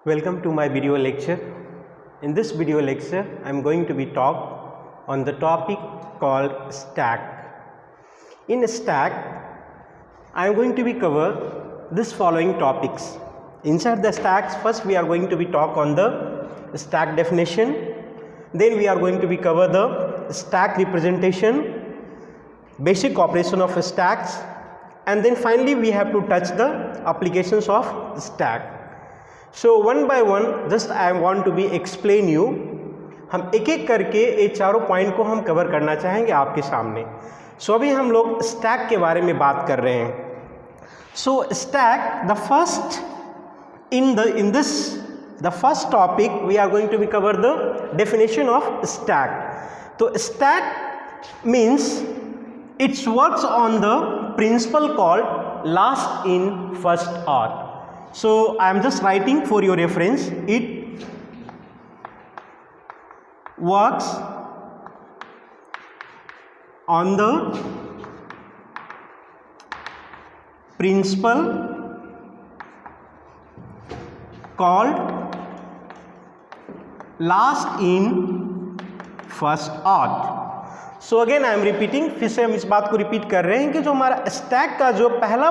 Welcome to my video lecture. In this video lecture, I am going to be talk on the topic called stack. In stack, I am going to be cover this following topics. Inside the stacks, first we are going to be talk on the stack definition. Then we are going to be cover the stack representation, basic operation of stacks, and then finally we have to touch the applications of stack. So one by one just I want to be explain you. हम एक एक करके ये चारों point को हम cover करना चाहेंगे आपके सामने. सो अभी हम लोग स्टैक के बारे में बात कर रहे हैं. So stack the first the first topic we are going to be cover the definition of stack. तो stack means it's works on the principle called last in first out. So I am just writing for your reference. It works on the principle called last in first out. So again I am repeating. फिर से हम इस बात को repeat कर रहे हैं कि जो हमारा स्टैक का जो पहला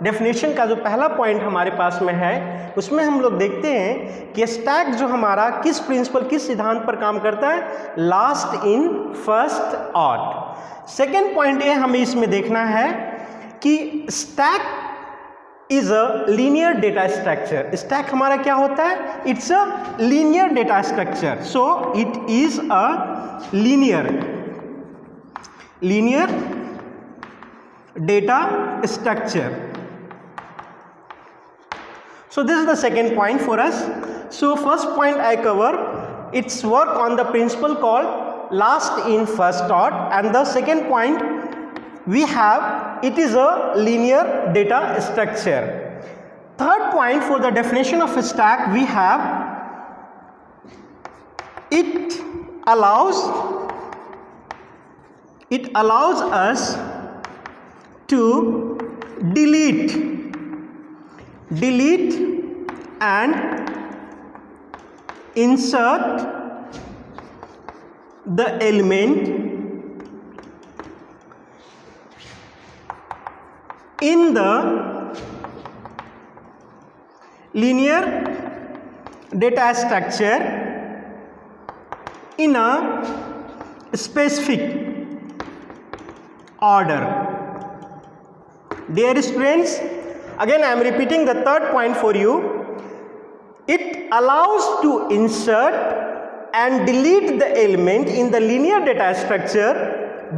डेफिनेशन का जो पहला पॉइंट हमारे पास में है उसमें हम लोग देखते हैं कि स्टैक जो हमारा किस प्रिंसिपल किस सिद्धांत पर काम करता है, last in first out. Second point ये हमें इसमें देखना है कि stack is a linear data structure. Stack हमारा क्या होता है? It's a linear data structure. So it is a linear data structure. So this is the second point for us. So first point I cover, its work on the principle called last in first out, and the second point we have it is a linear data structure. Third point for the definition of a stack we have it allows us to delete and insert the element in the linear data structure in a specific order. Dear students, again I am repeating the third point for you. It allows to insert and delete the element in the linear data structure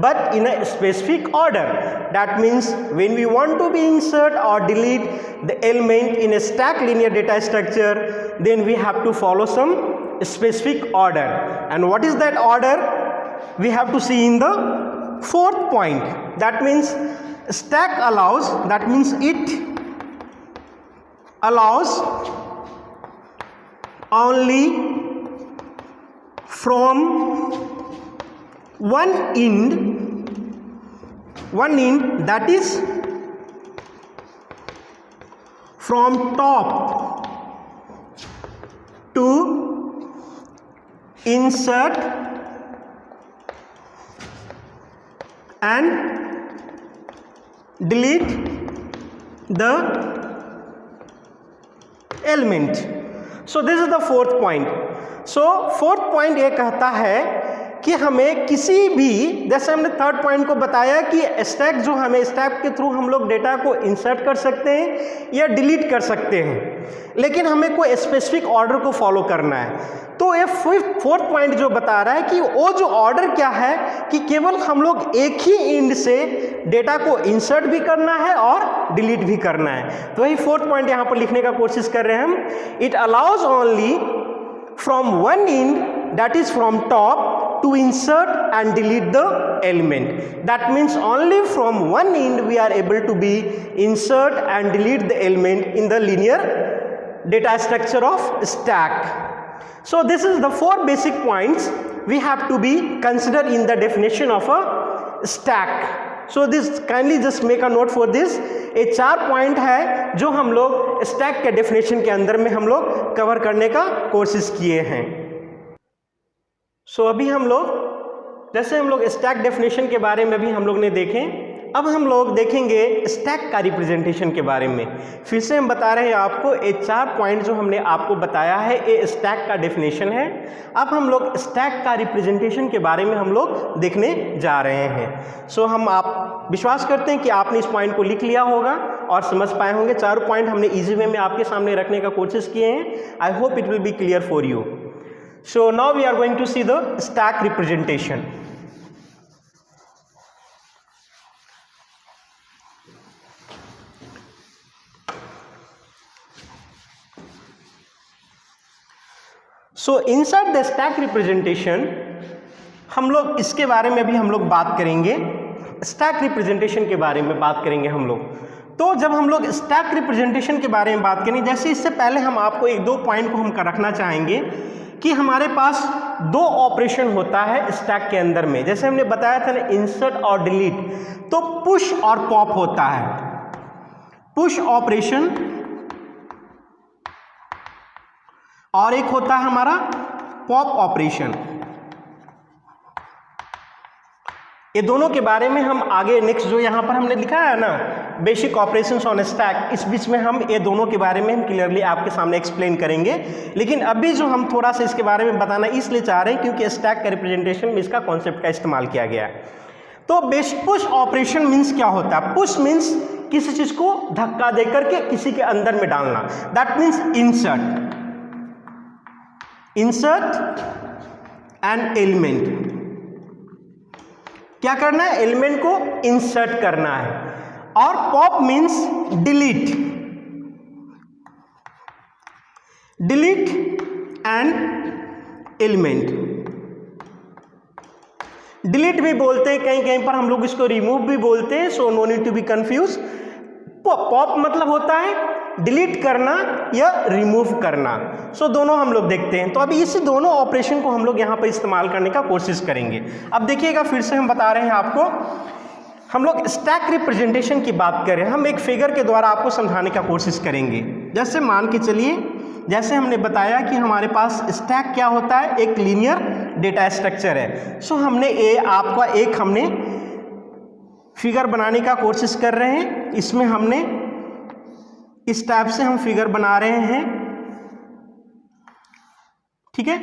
but in a specific order. That means when we want to be insert or delete the element in a stack linear data structure, then we have to follow some specific order. And what is that order? We have to see in the fourth point. That means stack allows, that means it allows only from one end that is from top to insert and delete the element. So this is the fourth point. So fourth point ये कहता है कि हमें किसी भी, जैसे हमने third point को बताया कि स्टैक जो हमें स्टैक के थ्रू हम लोग डेटा को इंसर्ट कर सकते हैं या डिलीट कर सकते हैं, लेकिन हमें कोई स्पेसिफिक ऑर्डर को फॉलो करना है. तो ये फोर्थ पॉइंट जो बता रहा है कि वो जो ऑर्डर क्या है कि केवल हम लोग एक ही एंड से डेटा को इंसर्ट भी करना है और डिलीट भी करना है. तो वही फोर्थ पॉइंट यहाँ पर लिखने का कोशिश कर रहे हैं हम. It allows only from one and that is from top to insert and delete the element. That means only from one end we are able to be insert and delete the element in the linear data structure of stack. So this is the four basic points we have to be considered in the definition of a stack. So this kindly just make a note for this. ये 4 point है जो हम लोग stack के definition के अंदर में हम लोग कवर करने का कोशिश किए हैं। सो अभी हम लोग जैसे हम लोग स्टैक डेफिनेशन के बारे में भी हम लोग ने देखें, अब हम लोग देखेंगे स्टैक का रिप्रेजेंटेशन के बारे में। फिर से हम बता रहे हैं आपको ये 4 पॉइंट जो हमने आपको बताया है ये स्टैक का डेफिनेशन है। अब हम लोग स्टैक का रिप्रेजेंटेशन के बारे में हम लोग देखने जा रहे हैं। सो हम आप विश्वास करते हैं कि आपने इस पॉइंट को लिख लिया होगा और समझ पाए होंगे। 4 पॉइंट हमने इजी वे में आपके सामने रखने का कोशिश किए हैं। I hope it will be clear for you. So now we are going to see the stack representation. So inside the stack representation हम लोग इसके बारे में भी हम लोग बात करेंगे। स्टैक रिप्रेजेंटेशन के बारे में बात करेंगे हम लोग। तो जब हम लोग स्टैक रिप्रेजेंटेशन के बारे में बात करें, जैसे इससे पहले हम आपको 1-2 पॉइंट को हम रखना चाहेंगे कि हमारे पास 2 ऑपरेशन होता है स्टैक के अंदर में। जैसे हमने बताया था ना इंसर्ट और डिलीट, तो पुश और पॉप होता है। पुश ऑपरेशन और एक होता है हमारा पॉप ऑपरेशन। ये दोनों के बारे में हम आगे नेक्स्ट जो यहाँ पर हमने लिखा है ना बेसिक ऑपरेशंस ऑन स्टैक, इस बीच में हम ये दोनों के बारे में हम क्लियरली आपके सामने एक्सप्लेन करेंगे। लेकिन अभी जो हम थोड़ा सा इसके बारे में बताना इसलिए चाह रहे हैं क्योंकि स्टैक का रिप्रेजेंटेशन में इसका कॉन्सेप्ट का इस्तेमाल किया गया है। तो पुश ऑपरेशन मीन्स क्या होता है? पुश मीन्स किसी चीज को धक्का देकर के किसी के अंदर में डालना, that means insert. Insert and element, क्या करना है? एलिमेंट को इंसर्ट करना है। और pop means delete, delete and element. Delete भी बोलते हैं, कहीं कहीं पर हम लोग इसको रिमूव भी बोलते हैं, so no need to be confuse. Pop मतलब होता है डिलीट करना या रिमूव करना। सो दोनों हम लोग देखते हैं। तो अभी इसी दोनों ऑपरेशन को हम लोग यहाँ पर इस्तेमाल करने का कोशिश करेंगे। अब देखिएगा, फिर से हम बता रहे हैं आपको, हम लोग स्टैक रिप्रेजेंटेशन की बात करें, हम एक फिगर के द्वारा आपको समझाने का कोशिश करेंगे। जैसे मान के चलिए, जैसे हमने बताया कि हमारे पास स्टैक क्या होता है, एक लीनियर डेटा स्ट्रक्चर है। सो हमने आपका एक हमने फिगर बनाने का कोशिश कर रहे हैं। इसमें हमने इस टाइप से हम फिगर बना रहे हैं, ठीक है।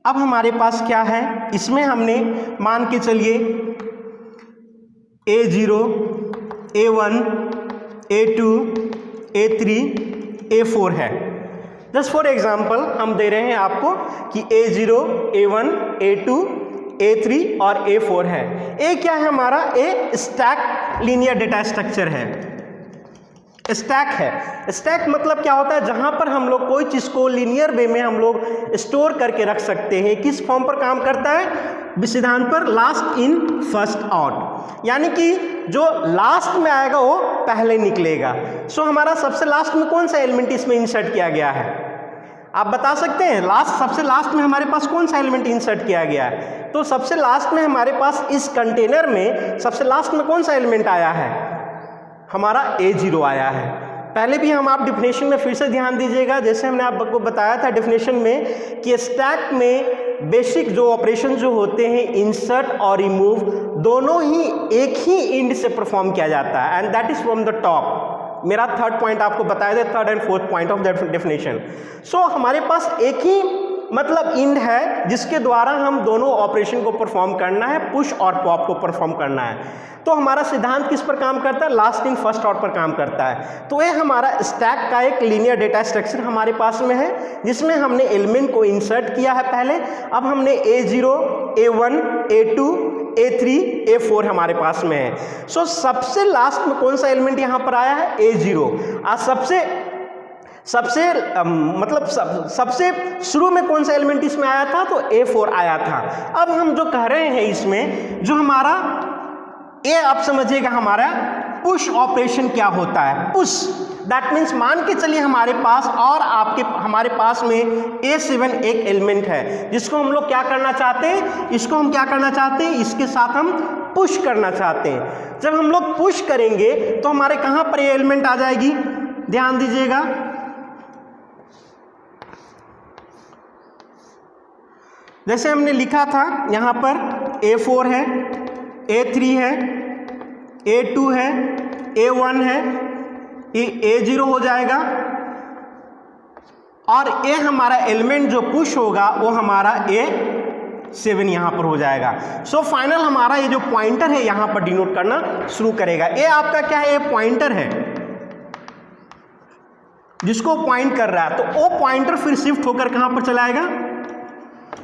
अब हमारे पास क्या है, इसमें हमने मान के चलिए A0, A1, A2, A3, A4 है। जस्ट फॉर एग्जाम्पल हम दे रहे हैं आपको कि A0, A1, A2, A3 और A4 है। ए क्या है हमारा? ए स्टैक लीनियर डेटा स्ट्रक्चर है, स्टैक है। स्टैक मतलब क्या होता है? जहां पर हम लोग कोई चीज को लीनियर वे में हम लोग स्टोर करके रख सकते हैं। किस फॉर्म पर काम करता है? सिद्धांत पर लास्ट इन फर्स्ट आउट, यानी कि जो लास्ट में आएगा वो पहले निकलेगा। सो हमारा सबसे लास्ट में कौन सा एलिमेंट इसमें इंसर्ट किया गया है? आप बता सकते हैं? सबसे लास्ट में हमारे पास कौन सा एलिमेंट इंसर्ट किया गया है? तो सबसे लास्ट में हमारे पास इस कंटेनर में सबसे लास्ट में कौन सा एलिमेंट आया है? हमारा A0 आया है। पहले भी हम आप डिफिनेशन में फिर से ध्यान दीजिएगा, जैसे हमने आपको बताया था डिफिनेशन में कि स्टैक में बेसिक जो ऑपरेशन जो होते हैं इंसर्ट और रिमूव, दोनों ही एक ही इंड से परफॉर्म किया जाता है, and that is from the top. मेरा 3rd पॉइंट आपको बताया था, 3rd and 4th point of that definition. So हमारे पास एक ही मतलब इंड है जिसके द्वारा हम दोनों ऑपरेशन को परफॉर्म करना है, पुश और पॉप को परफॉर्म करना है। तो हमारा सिद्धांत किस पर काम करता है? लास्ट इन फर्स्ट आउट पर काम करता है। तो ये हमारा स्टैक का एक लीनियर डेटा स्ट्रक्चर हमारे पास में है, जिसमें हमने एलिमेंट को इंसर्ट किया है पहले। अब हमने A0, A1, A2, A3, A4 हमारे पास में है। सो सबसे लास्ट में कौन सा एलिमेंट यहाँ पर आया है? A0। सबसे शुरू में कौन सा एलिमेंट इसमें आया था? तो A4 आया था। अब हम जो कह रहे हैं इसमें जो हमारा ए, आप समझिएगा हमारा पुश ऑपरेशन क्या होता है। पुश दैट मीन्स मान के चलिए हमारे पास और हमारे पास में A7 एक एलिमेंट है जिसको हम लोग क्या करना चाहते हैं, इसको हम क्या करना चाहते हैं, इसके साथ हम पुश करना चाहते हैं। जब हम लोग पुश करेंगे तो हमारे कहाँ पर ये एलिमेंट आ जाएगी, ध्यान दीजिएगा। जैसे हमने लिखा था यहाँ पर A4 है, A3 है, A2 है, A1 है, A0 हो जाएगा और A हमारा एलिमेंट जो पुश होगा वो हमारा A7 यहाँ पर हो जाएगा। सो फाइनल हमारा ये जो पॉइंटर है यहाँ पर डिनोट करना शुरू करेगा। A आपका क्या है, A पॉइंटर है जिसको पॉइंट कर रहा है, तो वो पॉइंटर फिर शिफ्ट होकर कहाँ पर चलाएगा,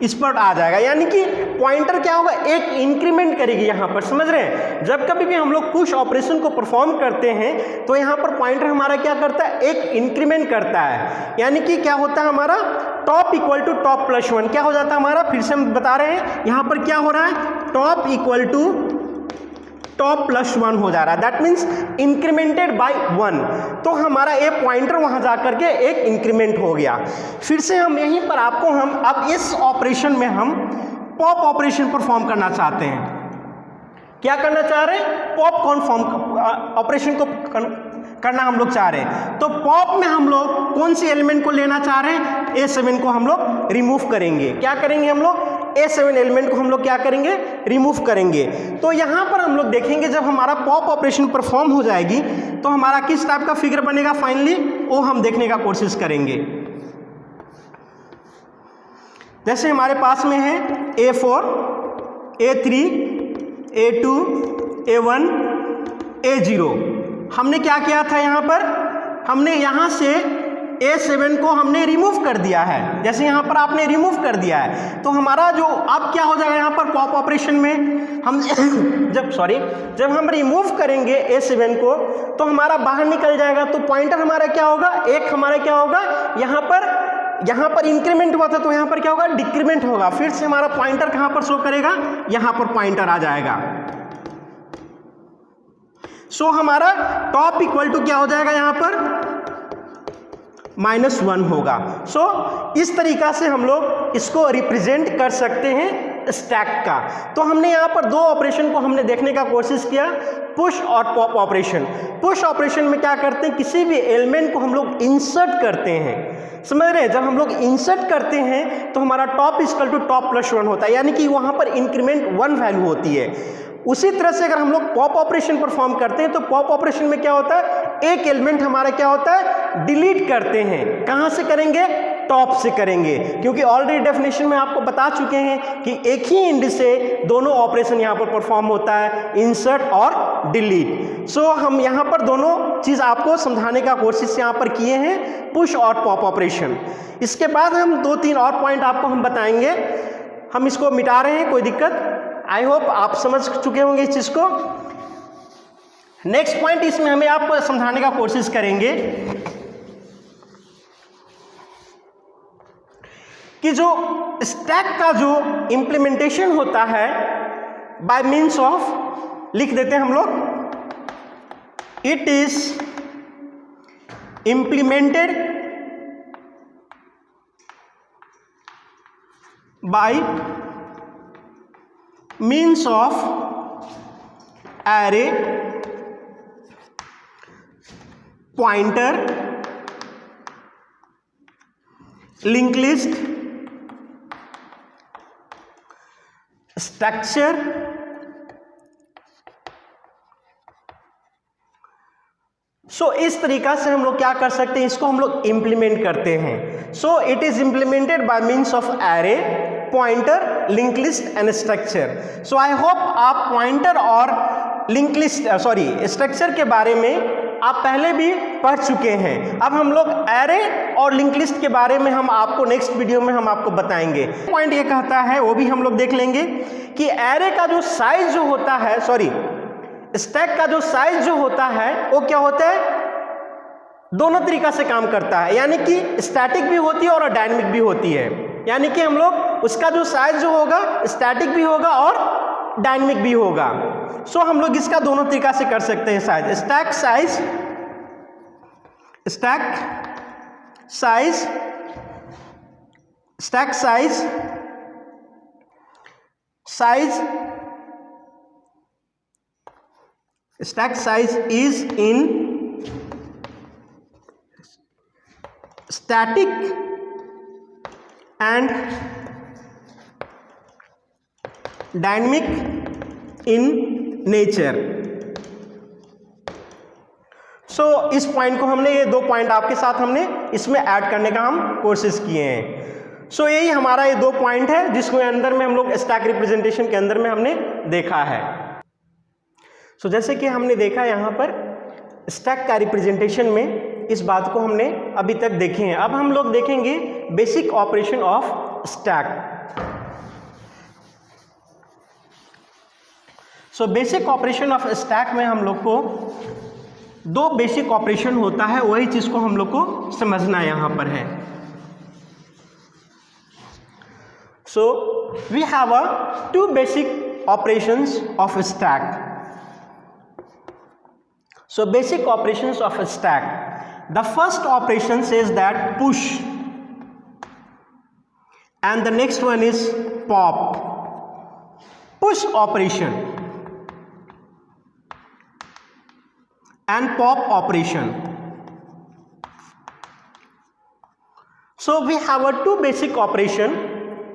इस पर आ जाएगा। यानी कि पॉइंटर क्या होगा, एक इंक्रीमेंट करेगी यहाँ पर, समझ रहे हैं। जब कभी भी हम लोग पुश ऑपरेशन को परफॉर्म करते हैं तो यहाँ पर पॉइंटर हमारा क्या करता है, एक इंक्रीमेंट करता है। यानी कि क्या होता है हमारा, top equal to top plus 1 क्या हो जाता है हमारा, फिर से हम बता रहे हैं यहाँ पर क्या हो रहा है, top equal to top plus 1 हो जा रहा है। दैट मीन्स इंक्रीमेंटेड बाय 1, तो हमारा ए पॉइंटर वहां जाकर के एक इंक्रीमेंट हो गया। फिर से हम यहीं पर आपको हम अब इस ऑपरेशन में हम पॉप ऑपरेशन परफॉर्म करना चाहते हैं। क्या करना चाह रहे हैं, पॉप कॉन्फॉर्म ऑपरेशन को करना हम लोग चाह रहे हैं। तो पॉप में हम लोग कौन सी एलिमेंट को लेना चाह रहे हैं, A7 को हम लोग रिमूव करेंगे। क्या करेंगे हम लोग, A7 एलिमेंट को हम लोग क्या करेंगे, रिमूव करेंगे। तो यहाँ पर हम लोग देखेंगे जब हमारा पॉप ऑपरेशन परफॉर्म हो जाएगी तो हमारा किस टाइप का फिगर बनेगा फाइनली, वो हम देखने का कोशिश करेंगे। जैसे हमारे पास में है A4, A3, A2, A1, A0। हमने क्या किया था यहाँ पर, हमने यहाँ से A7 को हमने रिमूव कर दिया है। जैसे यहाँ पर आपने रिमूव कर दिया है तो हमारा जो अब क्या हो जाएगा यहाँ पर पॉप ऑपरेशन में हम जब हम रिमूव करेंगे A7 को तो हमारा बाहर निकल जाएगा। तो पॉइंटर हमारा क्या होगा, एक हमारा क्या होगा, यहाँ पर इंक्रीमेंट हुआ था तो यहाँ पर क्या होगा, डिक्रीमेंट होगा। फिर से हमारा पॉइंटर कहाँ पर शो करेगा, यहाँ पर पॉइंटर आ जाएगा। सो हमारा टॉप इक्वल टू क्या हो जाएगा, यहाँ पर -1 होगा। सो इस तरीका से हम लोग इसको रिप्रेजेंट कर सकते हैं स्टैक का। तो हमने यहाँ पर दो ऑपरेशन को हमने देखने का कोशिश किया, पुश और पॉप ऑपरेशन। पुश ऑपरेशन में क्या करते हैं, किसी भी एलिमेंट को हम लोग इंसर्ट करते हैं, समझ रहे हैं। जब हम लोग इंसर्ट करते हैं तो हमारा top equal to top plus 1 होता है, यानी कि वहाँ पर इंक्रीमेंट 1 वैल्यू होती है। उसी तरह से अगर हम लोग पॉप ऑपरेशन परफॉर्म करते हैं तो पॉप ऑपरेशन में क्या होता है, एक एलिमेंट हमारा क्या होता है, डिलीट करते हैं। कहां से करेंगे, टॉप से करेंगे, क्योंकि ऑलरेडी डेफिनेशन में आपको बता चुके हैं कि एक ही इंड से दोनों ऑपरेशन यहां पर परफॉर्म होता है, इंसर्ट और डिलीट। सो हम यहां पर दोनों चीज आपको समझाने का कोशिश यहां पर किए हैं, पुश और पॉप ऑपरेशन। इसके बाद हम 2-3 और पॉइंट आपको हम बताएंगे। हम इसको मिटा रहे हैं, कोई दिक्कत, आई होप आप समझ चुके होंगे इस चीज को। नेक्स्ट पॉइंट इसमें हमें आपको समझाने का कोशिश करेंगे कि जो स्टैक का जो इंप्लीमेंटेशन होता है बाय मीन्स ऑफ, लिख देते हैं हम लोग, it is implemented bye means of array, pointer, linked list, structure, सो इस तरीका से हम लोग क्या कर सकते हैं, इसको हम लोग इंप्लीमेंट करते हैं। So it is implemented bye means of array, pointer, link list and structure. So I hope आप पॉइंटर और लिंक लिस्ट स्ट्रक्चर के बारे में आप पहले भी पढ़ चुके हैं। अब हम लोग एरे और लिंक लिस्ट के बारे में हम आपको नेक्स्ट वीडियो में हम आपको बताएंगे। पॉइंट ये कहता है, वो भी हम लोग देख लेंगे कि एरे का जो साइज जो होता है, स्टैक का जो साइज जो होता है वो क्या होता है, दोनों तरीका से काम करता है, यानी कि स्टैटिक भी होती है और डायनेमिक भी होती है। यानी कि हम लोग उसका जो साइज जो होगा स्टैटिक भी होगा और डायनेमिक भी होगा। सो हम लोग इसका दोनों तरीका से कर सकते हैं size. Stack size is in static and dynamic in nature। सो इस पॉइंट को हमने, ये दो पॉइंट आपके साथ हमने इसमें ऐड करने का हम कोशिश किए हैं। सो यही हमारा ये दो पॉइंट है जिसके अंदर में हम लोग स्टैक रिप्रेजेंटेशन के अंदर में हमने देखा है। सो जैसे कि हमने देखा यहाँ पर स्टैक का रिप्रेजेंटेशन में इस बात को हमने अभी तक देखे हैं। अब हम लोग देखेंगे basic operation of stack. So basic operation of stack में हम लोग को दो बेसिक ऑपरेशन होता है, वही चीज को हम लोग को समझना यहां पर है। So we have a two basic operations of stack. So basic operations of a stack. The first operation says that push and the next one is pop. Push operation and pop operation. So we have a two basic operation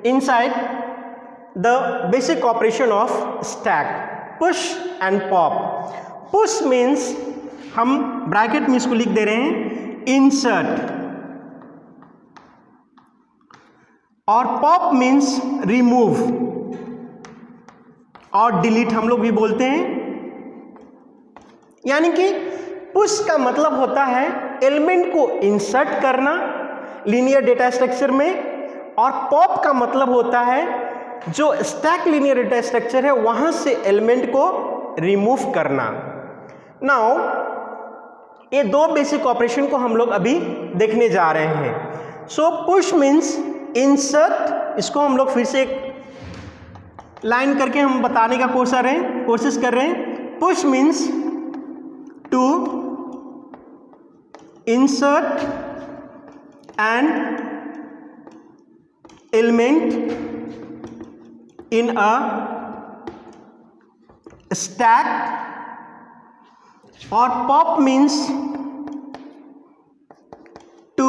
inside the basic operation of stack, push and pop. Push means हम bracket में इसको लिख दे रहे हैं insert, और pop means remove और delete हम लोग भी बोलते हैं। यानी कि पुश का मतलब होता है एलिमेंट को इंसर्ट करना लीनियर डेटा स्ट्रक्चर में, और पॉप का मतलब होता है जो स्टैक लीनियर डेटा स्ट्रक्चर है वहां से एलिमेंट को रिमूव करना। नाउ ये दो बेसिक ऑपरेशन को हम लोग अभी देखने जा रहे हैं। सो पुश मीन्स इंसर्ट, इसको हम लोग फिर से एक लाइन करके हम बताने का कोशिश कर रहे हैं। Push means to insert an element in a stack, और pop means to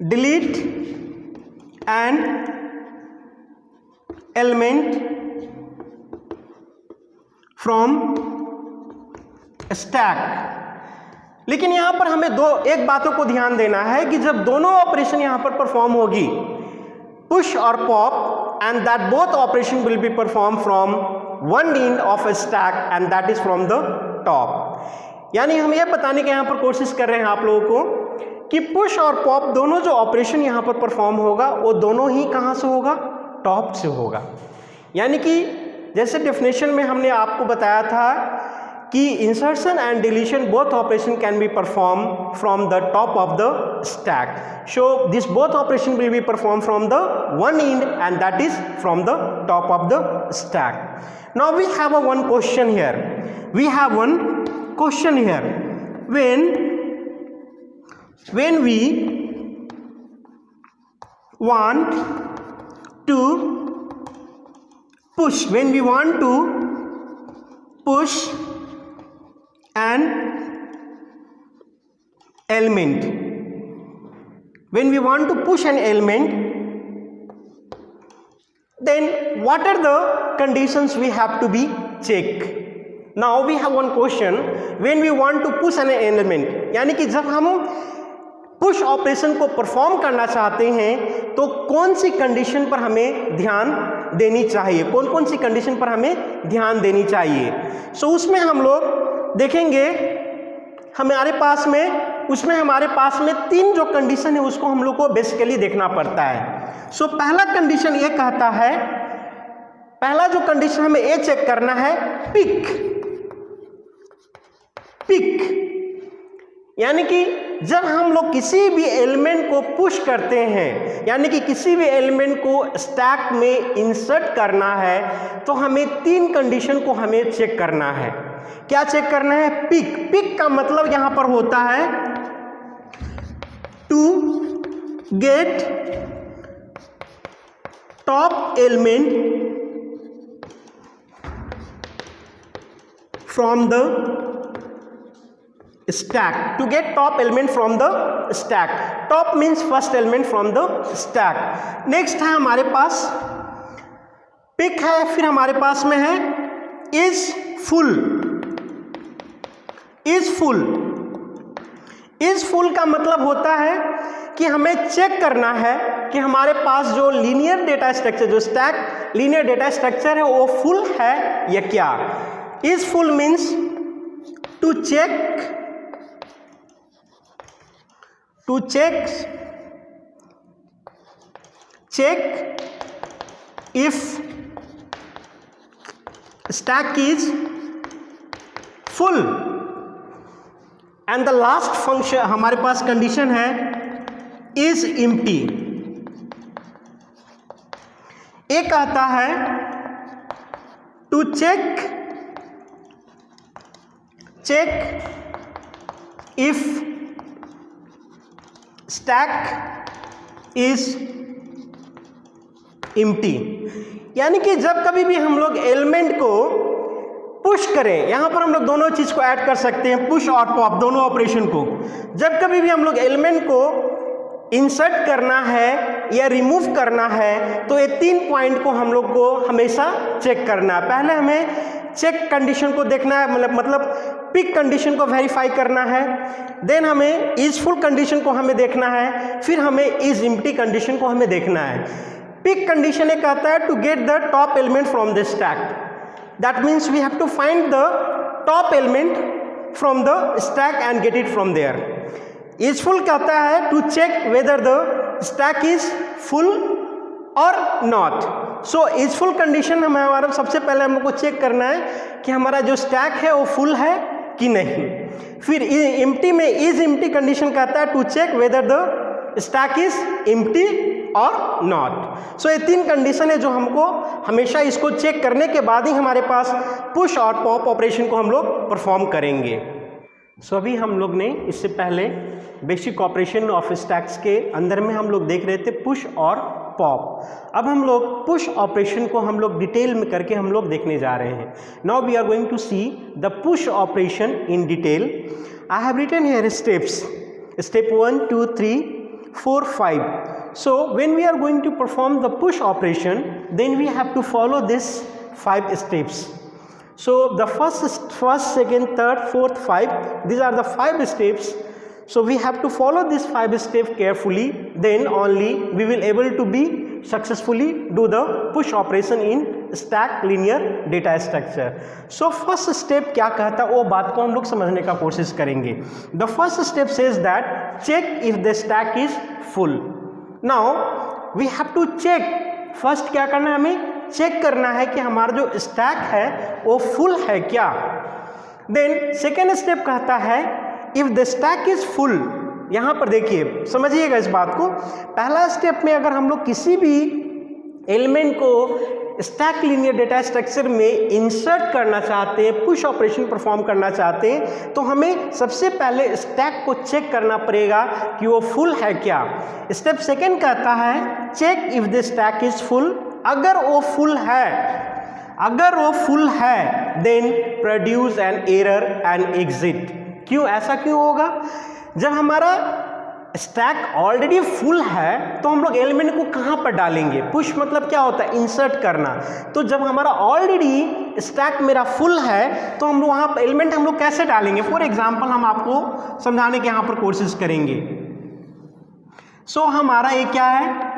delete an element from stack. लेकिन यहां पर हमें एक बातों को ध्यान देना है कि जब दोनों ऑपरेशन यहां पर परफॉर्म होगी, पुश और pop, and that both operation will be perform from one end of a stack and that is from the top। यानी हम यह बताने के यहाँ पर कोशिश कर रहे हैं आप लोगों को कि पुश और पॉप दोनों जो ऑपरेशन यहाँ पर परफॉर्म होगा वो दोनों ही कहाँ से होगा, टॉप से होगा। यानी कि जैसे डेफिनेशन में हमने आपको बताया था कि insertion and deletion both operation can be perform from the top of the stack. So this both operation will be perform from the one and and that is from the top of the stack. Now we have one question here. We have one question here. When we want to push, when we want to push an element, when we want to push an element, then what are the conditions we have to be checked? Now we have one question. When we want to push an element, यानी कि जब हम push operation को perform करना चाहते हैं तो कौन सी कंडीशन पर हमें ध्यान देनी चाहिए, कौन कौन सी कंडीशन पर हमें ध्यान देनी चाहिए। सो उसमें हम लोग देखेंगे हमारे पास में तीन जो कंडीशन है उसको हम लोग को बेसिकली देखना पड़ता है। सो पहला कंडीशन ये कहता है, पहला जो कंडीशन हमें ये चेक करना है, पिक। यानी कि जब हम लोग किसी भी एलिमेंट को पुश करते हैं, यानी कि किसी भी एलिमेंट को स्टैक में इंसर्ट करना है, तो हमें 3 कंडीशन को हमें चेक करना है। क्या चेक करना है? पिक। पिक का मतलब यहां पर होता है to get top element from the stack, to get top element from the stack. Top means first element from the stack. Next है हमारे पास pick है, फिर हमारे पास में है is full. is full. is full का मतलब होता है कि हमें चेक करना है कि हमारे पास जो लीनियर डेटा स्ट्रक्चर, जो स्टैक लीनियर डेटा स्ट्रक्चर है, वो फुल है या क्या। is full means to check if stack is full, and the last function हमारे पास कंडीशन है is empty। एक आता है to check if stack is empty, यानी कि जब कभी भी हम लोग एलिमेंट को पुश करें, यहां पर हम लोग दोनों चीज को ऐड कर सकते हैं, पुश और पॉप दोनों ऑपरेशन को। जब कभी भी हम लोग एलिमेंट को इंसर्ट करना है या रिमूव करना है, तो ये 3 पॉइंट को हम लोग को हमेशा चेक करना है। पहले हमें चेक कंडीशन को देखना है, मतलब पिक कंडीशन को वेरीफाई करना है, देन हमें इज फुल कंडीशन को हमें देखना है, फिर हमें इज एम्प्टी कंडीशन को हमें देखना है। पिक कंडीशन ये कहता है to get the top element from the stack, that means we have to find the top element from the stack and get it from there. Is full कहता है to check whether the stack is full और not. So is full condition हमारा सबसे पहले हम लोग को check करना है कि हमारा जो स्टैक है वो फुल है कि नहीं। फिर एम्प्टी में इज एम्प्टी कंडीशन कहता है to check whether the stack is empty और नॉट। सो ये 3 कंडीशन है जो हमको हमेशा इसको चेक करने के बाद ही हमारे पास पुश और पॉप ऑपरेशन को हम लोग परफॉर्म करेंगे। सो अभी हम लोग ने इससे पहले बेसिक ऑपरेशन ऑफ स्टैक्स के अंदर में हम लोग देख रहे थे पुश और पॉप। अब हम लोग पुश ऑपरेशन को हम लोग डिटेल में करके हम लोग देखने जा रहे हैं। Now we are going to see the push operation in detail. I have written here steps, step 1 2 3 4 5। so when we are going to perform the push operation, then we have to follow this 5 steps. So the first, second, third, fourth, 5, these are the 5 steps. So we have to follow these 5 steps carefully, then only we will able to be successfully do the push operation in stack linear data structure. So first step क्या कहता है वो बात को हम लोग समझने का कोशिश करेंगे। The first step says that check if the stack is full. Now we have to check, first क्या करना है, हमें चेक करना है कि हमारा जो स्टैक है वो फुल है क्या। देन सेकेंड स्टेप कहता है if the stack is full. यहाँ पर देखिए समझिएगा इस बात को। पहला स्टेप में अगर हम लोग किसी भी एलिमेंट को स्टैक लीनियर डेटा स्ट्रक्चर में इंसर्ट करना चाहते हैं, पुश ऑपरेशन परफॉर्म करना चाहते हैं, तो हमें सबसे पहले स्टैक को चेक करना पड़ेगा कि वो फुल है क्या। स्टेप सेकेंड कहता है check if the stack is full. अगर वो फुल है then produce an error and exit. क्यों, ऐसा क्यों होगा? जब हमारा स्टैक ऑलरेडी फुल है तो हम लोग एलिमेंट को कहाँ पर डालेंगे? पुश मतलब क्या होता है? इंसर्ट करना। तो जब हमारा ऑलरेडी स्टैक मेरा फुल है तो हम लोग वहाँ पर एलिमेंट हम लोग कैसे डालेंगे? फॉर एग्जांपल हम आपको समझाने की यहाँ पर कोशिश करेंगे। सो हमारा ये क्या है?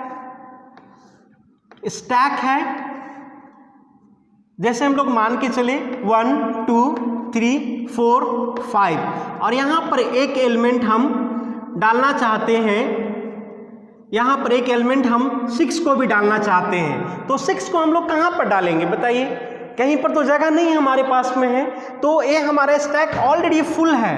स्टैक है। जैसे हम लोग मान के चले 1 2 3 4 5 और यहाँ पर एक एलिमेंट हम डालना चाहते हैं, यहाँ पर एक एलिमेंट हम 6 को भी डालना चाहते हैं, तो 6 को हम लोग कहाँ पर डालेंगे बताइए? कहीं पर तो जगह नहीं हमारे पास में है, तो ये हमारा स्टैक ऑलरेडी फुल है।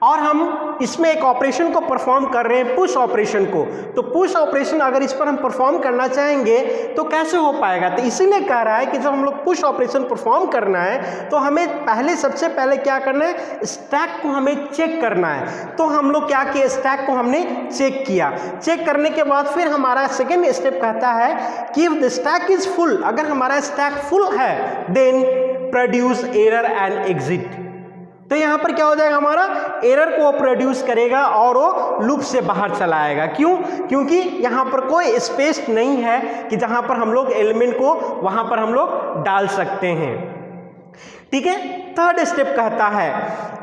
और हम इसमें एक ऑपरेशन को परफॉर्म कर रहे हैं, पुश ऑपरेशन को। तो पुश ऑपरेशन अगर इस पर हम परफॉर्म करना चाहेंगे तो कैसे हो पाएगा? तो इसीलिए कह रहा है कि जब हम लोग पुश ऑपरेशन परफॉर्म करना है तो हमें सबसे पहले क्या करना है, स्टैक को हमें चेक करना है। तो हम लोग क्या किए, स्टैक को हमने चेक किया। चेक करने के बाद फिर हमारा सेकेंड स्टेप कहता है कि if the stack is full, अगर हमारा स्टैक फुल है then produce error and exit. तो यहां पर क्या हो जाएगा, हमारा एरर को प्रोड्यूस करेगा और वो लूप से बाहर चला आएगा। क्यों? क्योंकि यहां पर कोई स्पेस नहीं है कि जहां पर हम लोग एलिमेंट को वहां पर हम लोग डाल सकते हैं। ठीक है। थर्ड स्टेप कहता है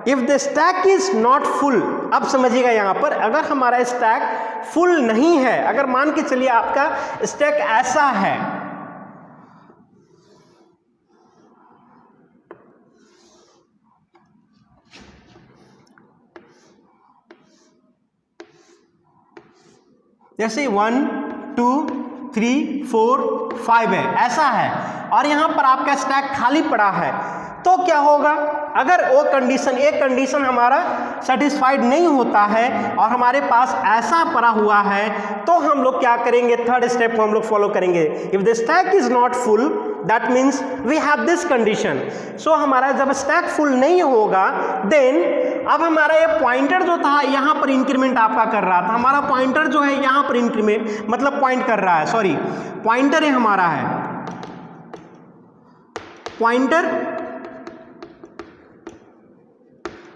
if the stack is not full. अब समझिएगा यहां पर अगर हमारा स्टैक फुल नहीं है, अगर मान के चलिए आपका स्टैक ऐसा है, जैसे 1 2 3 4 5 है, ऐसा है, और यहां पर आपका स्टैक खाली पड़ा है, तो क्या होगा? अगर वो कंडीशन, एक कंडीशन हमारा सेटिस्फाइड नहीं होता है और हमारे पास ऐसा पड़ा हुआ है, तो हम लोग क्या करेंगे, थर्ड स्टेप को हम लोग फॉलो करेंगे। If the stack is not full that means we have this condition. So हमारा जब स्टैक फुल नहीं होगा देन अब हमारा ये पॉइंटर जो था यहाँ पर इंक्रीमेंट आपका कर रहा था, हमारा पॉइंटर जो है यहाँ पर इंक्रीमेंट मतलब पॉइंट कर रहा है, सॉरी पॉइंटर है हमारा, है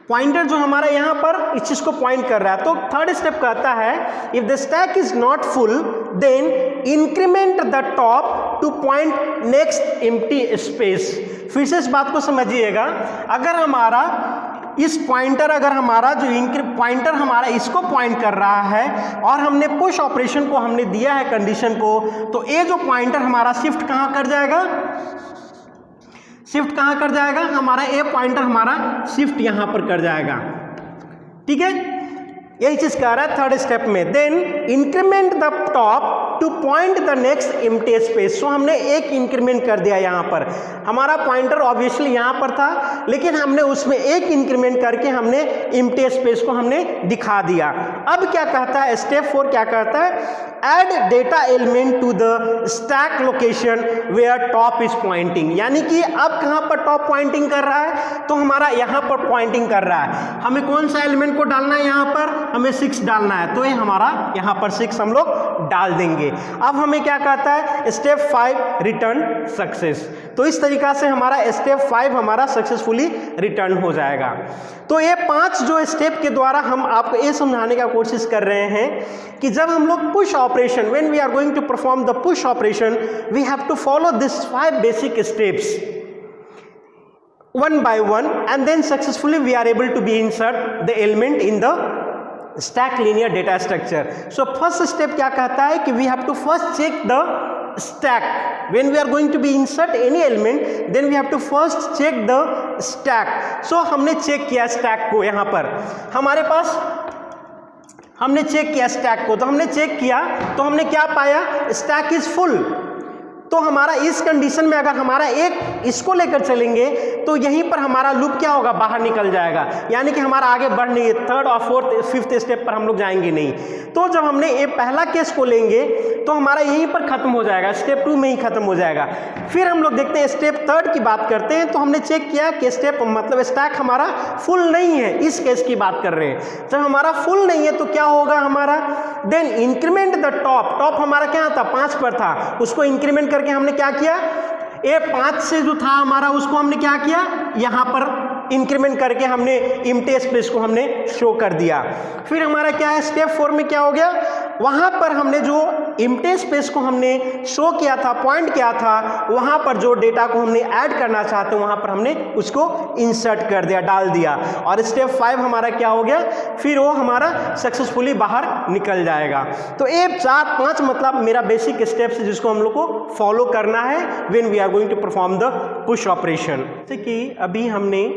पॉइंटर जो हमारा यहाँ पर इस चीज को पॉइंट कर रहा है। तो थर्ड स्टेप कहता है if the stack is not full then increment the top to point next empty space. फिर से इस बात को समझिएगा, अगर हमारा इस पॉइंटर, अगर हमारा जो पॉइंटर हमारा इसको पॉइंट कर रहा है और हमने पुश ऑपरेशन को हमने दिया है कंडीशन को, तो ये जो पॉइंटर हमारा शिफ्ट कहाँ कर जाएगा, शिफ्ट कहाँ कर जाएगा, हमारा ए पॉइंटर हमारा शिफ्ट यहां पर कर जाएगा। ठीक है, यही चीज कह रहा है थर्ड स्टेप में। Then increment the top to point the next empty space. So हमने एक इंक्रीमेंट कर दिया यहां पर, हमारा पॉइंटर ऑब्वियसली यहां पर था लेकिन हमने उसमें एक इंक्रीमेंट करके हमने एम्प्टी स्पेस को हमने दिखा दिया। अब क्या कहता है स्टेप 4, क्या कहता है, add data element to the stack location where top is pointing. यानी कि अब कहां पर टॉप पॉइंटिंग कर रहा है, तो हमारा यहां पर पॉइंटिंग कर रहा है। हमें कौन सा एलिमेंट को डालना है, यहां पर हमें 6 डालना है, तो ये हमारा यहां पर 6 हम लोग डाल देंगे। अब हमें क्या कहता है, स्टेप 5 रिटर्न सक्सेस। तो इस तरीका से हमारा स्टेप 5 हमारा सक्सेसफुली रिटर्न हो जाएगा। तो ये 5 जो स्टेप के द्वारा हम आपको ये समझाने का कोशिश कर रहे हैं कि जब हम लोग push operation, when we are going to perform the push operation, we have to follow this 5 basic steps one by one and then successfully we are able to be insert the element in the stack linear data structure. So first step क्या कहता है कि we have to first check the stack. When we are going to be insert any element then we have to first check the stack. So हमने check किया stack को, यहाँ पर हमारे पास हमने चेक किया stack को, तो हमने चेक किया तो हमने क्या पाया, stack is full। तो हमारा इस कंडीशन में अगर हमारा एक इसको लेकर चलेंगे तो यहीं पर हमारा लूप क्या होगा, बाहर निकल जाएगा, यानी कि हमारा आगे बढ़ नहीं, थर्ड और फोर्थ फिफ्थ स्टेप पर हम लोग जाएंगे नहीं। तो जब हमने ये पहला केस को लेंगे तो हमारा यहीं पर खत्म हो जाएगा, स्टेप 2 में ही खत्म हो जाएगा। फिर हम लोग देखते हैं स्टेप 3 की बात करते हैं, तो हमने चेक किया कि स्टेप मतलब स्टैक हमारा फुल नहीं है, इस केस की बात कर रहे हैं। जब हमारा फुल नहीं है तो क्या होगा हमारा, then increment the top. Top हमारा क्या था, 5 पर था, उसको इंक्रीमेंट करके हमने क्या किया, ये 5 से जो था हमारा उसको हमने क्या किया, यहां पर इंक्रीमेंट करके हमने एम्प्टी स्पेस को हमने शो कर दिया। फिर हमारा क्या है, स्टेप 4 में क्या हो गया, वहां पर हमने जो एम्प्टी स्पेस को हमने शो किया था, पॉइंट किया था, वहां पर जो डेटा को हमने ऐड करना चाहते हैं वहां पर हमने उसको इंसर्ट कर दिया, डाल दिया। और स्टेप 5 हमारा क्या हो गया, फिर वो हमारा सक्सेसफुली बाहर निकल जाएगा। तो ये 4-5 मतलब मेरा बेसिक स्टेप्स है जिसको हम लोग को फॉलो करना है when we are going to perform the push operation. जैसे कि अभी हमने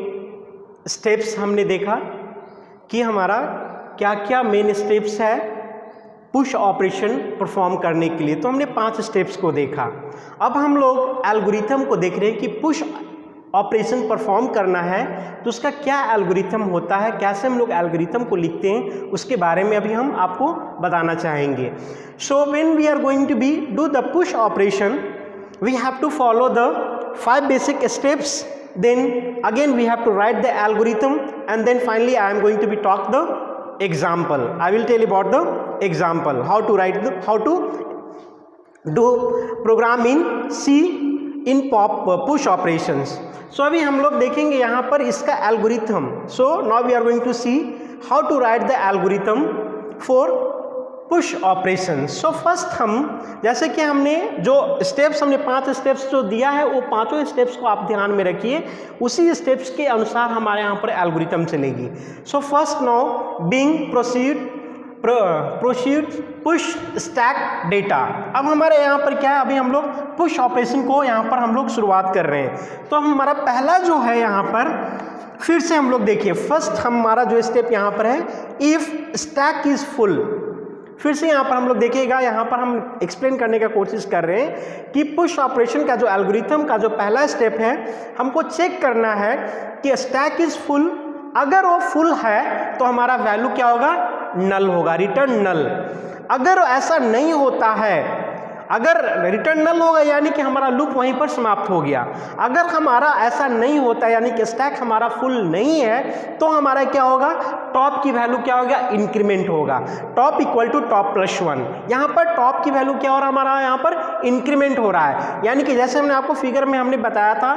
स्टेप्स हमने देखा कि हमारा क्या क्या मेन स्टेप्स है पुश ऑपरेशन परफॉर्म करने के लिए, तो हमने 5 स्टेप्स को देखा। अब हम लोग एल्गोरिथम को देख रहे हैं कि पुश ऑपरेशन परफॉर्म करना है तो उसका क्या एल्गोरिथम होता है, कैसे हम लोग एल्गोरिथम को लिखते हैं, उसके बारे में अभी हम आपको बताना चाहेंगे। So when we are going to be do the push operation we have to follow the 5 basic steps, then again we have to write the algorithm, and then finally I am going to be talk the example. I will tell you about the example, how to write the, how to do program in C in push operations. So अभी हम लोग देखेंगे यहाँ पर इसका algorithm. So now we are going to see how to write the algorithm for push operation. So first हम जैसे कि हमने जो स्टेप्स हमने 5 स्टेप्स जो दिया है वो पांचों स्टेप्स को आप ध्यान में रखिए, उसी स्टेप्स के अनुसार हमारे यहाँ पर एल्गोरिथम चलेगी. So first now being proceed push stack data. अब हमारे यहाँ पर क्या है, अभी हम लोग पुश ऑपरेशन को यहाँ पर हम लोग शुरुआत कर रहे हैं. तो हमारा पहला जो है यहाँ पर फिर से हम लोग देखिए, फर्स्ट हमारा जो स्टेप यहाँ पर है इफ स्टैक इज फुल. फिर से यहाँ पर हम लोग देखिएगा, यहाँ पर हम एक्सप्लेन करने का कोशिश कर रहे हैं कि पुश ऑपरेशन का जो एल्गोरिथम का जो पहला स्टेप है, हमको चेक करना है कि स्टैक इज फुल. अगर वो फुल है तो हमारा वैल्यू क्या होगा, नल होगा, रिटर्न नल. अगर ऐसा नहीं होता है, अगर रिटर्न नल होगा यानी कि हमारा लूप वहीं पर समाप्त हो गया. अगर हमारा ऐसा नहीं होता यानी कि स्टैक हमारा फुल नहीं है तो हमारा क्या होगा, टॉप की वैल्यू क्या होगा, इंक्रीमेंट होगा. Top equal to top plus 1. यहाँ पर टॉप की वैल्यू क्या हो रहा है, हमारा यहाँ पर इंक्रीमेंट हो रहा है. यानी कि जैसे हमने आपको फिगर में हमने बताया था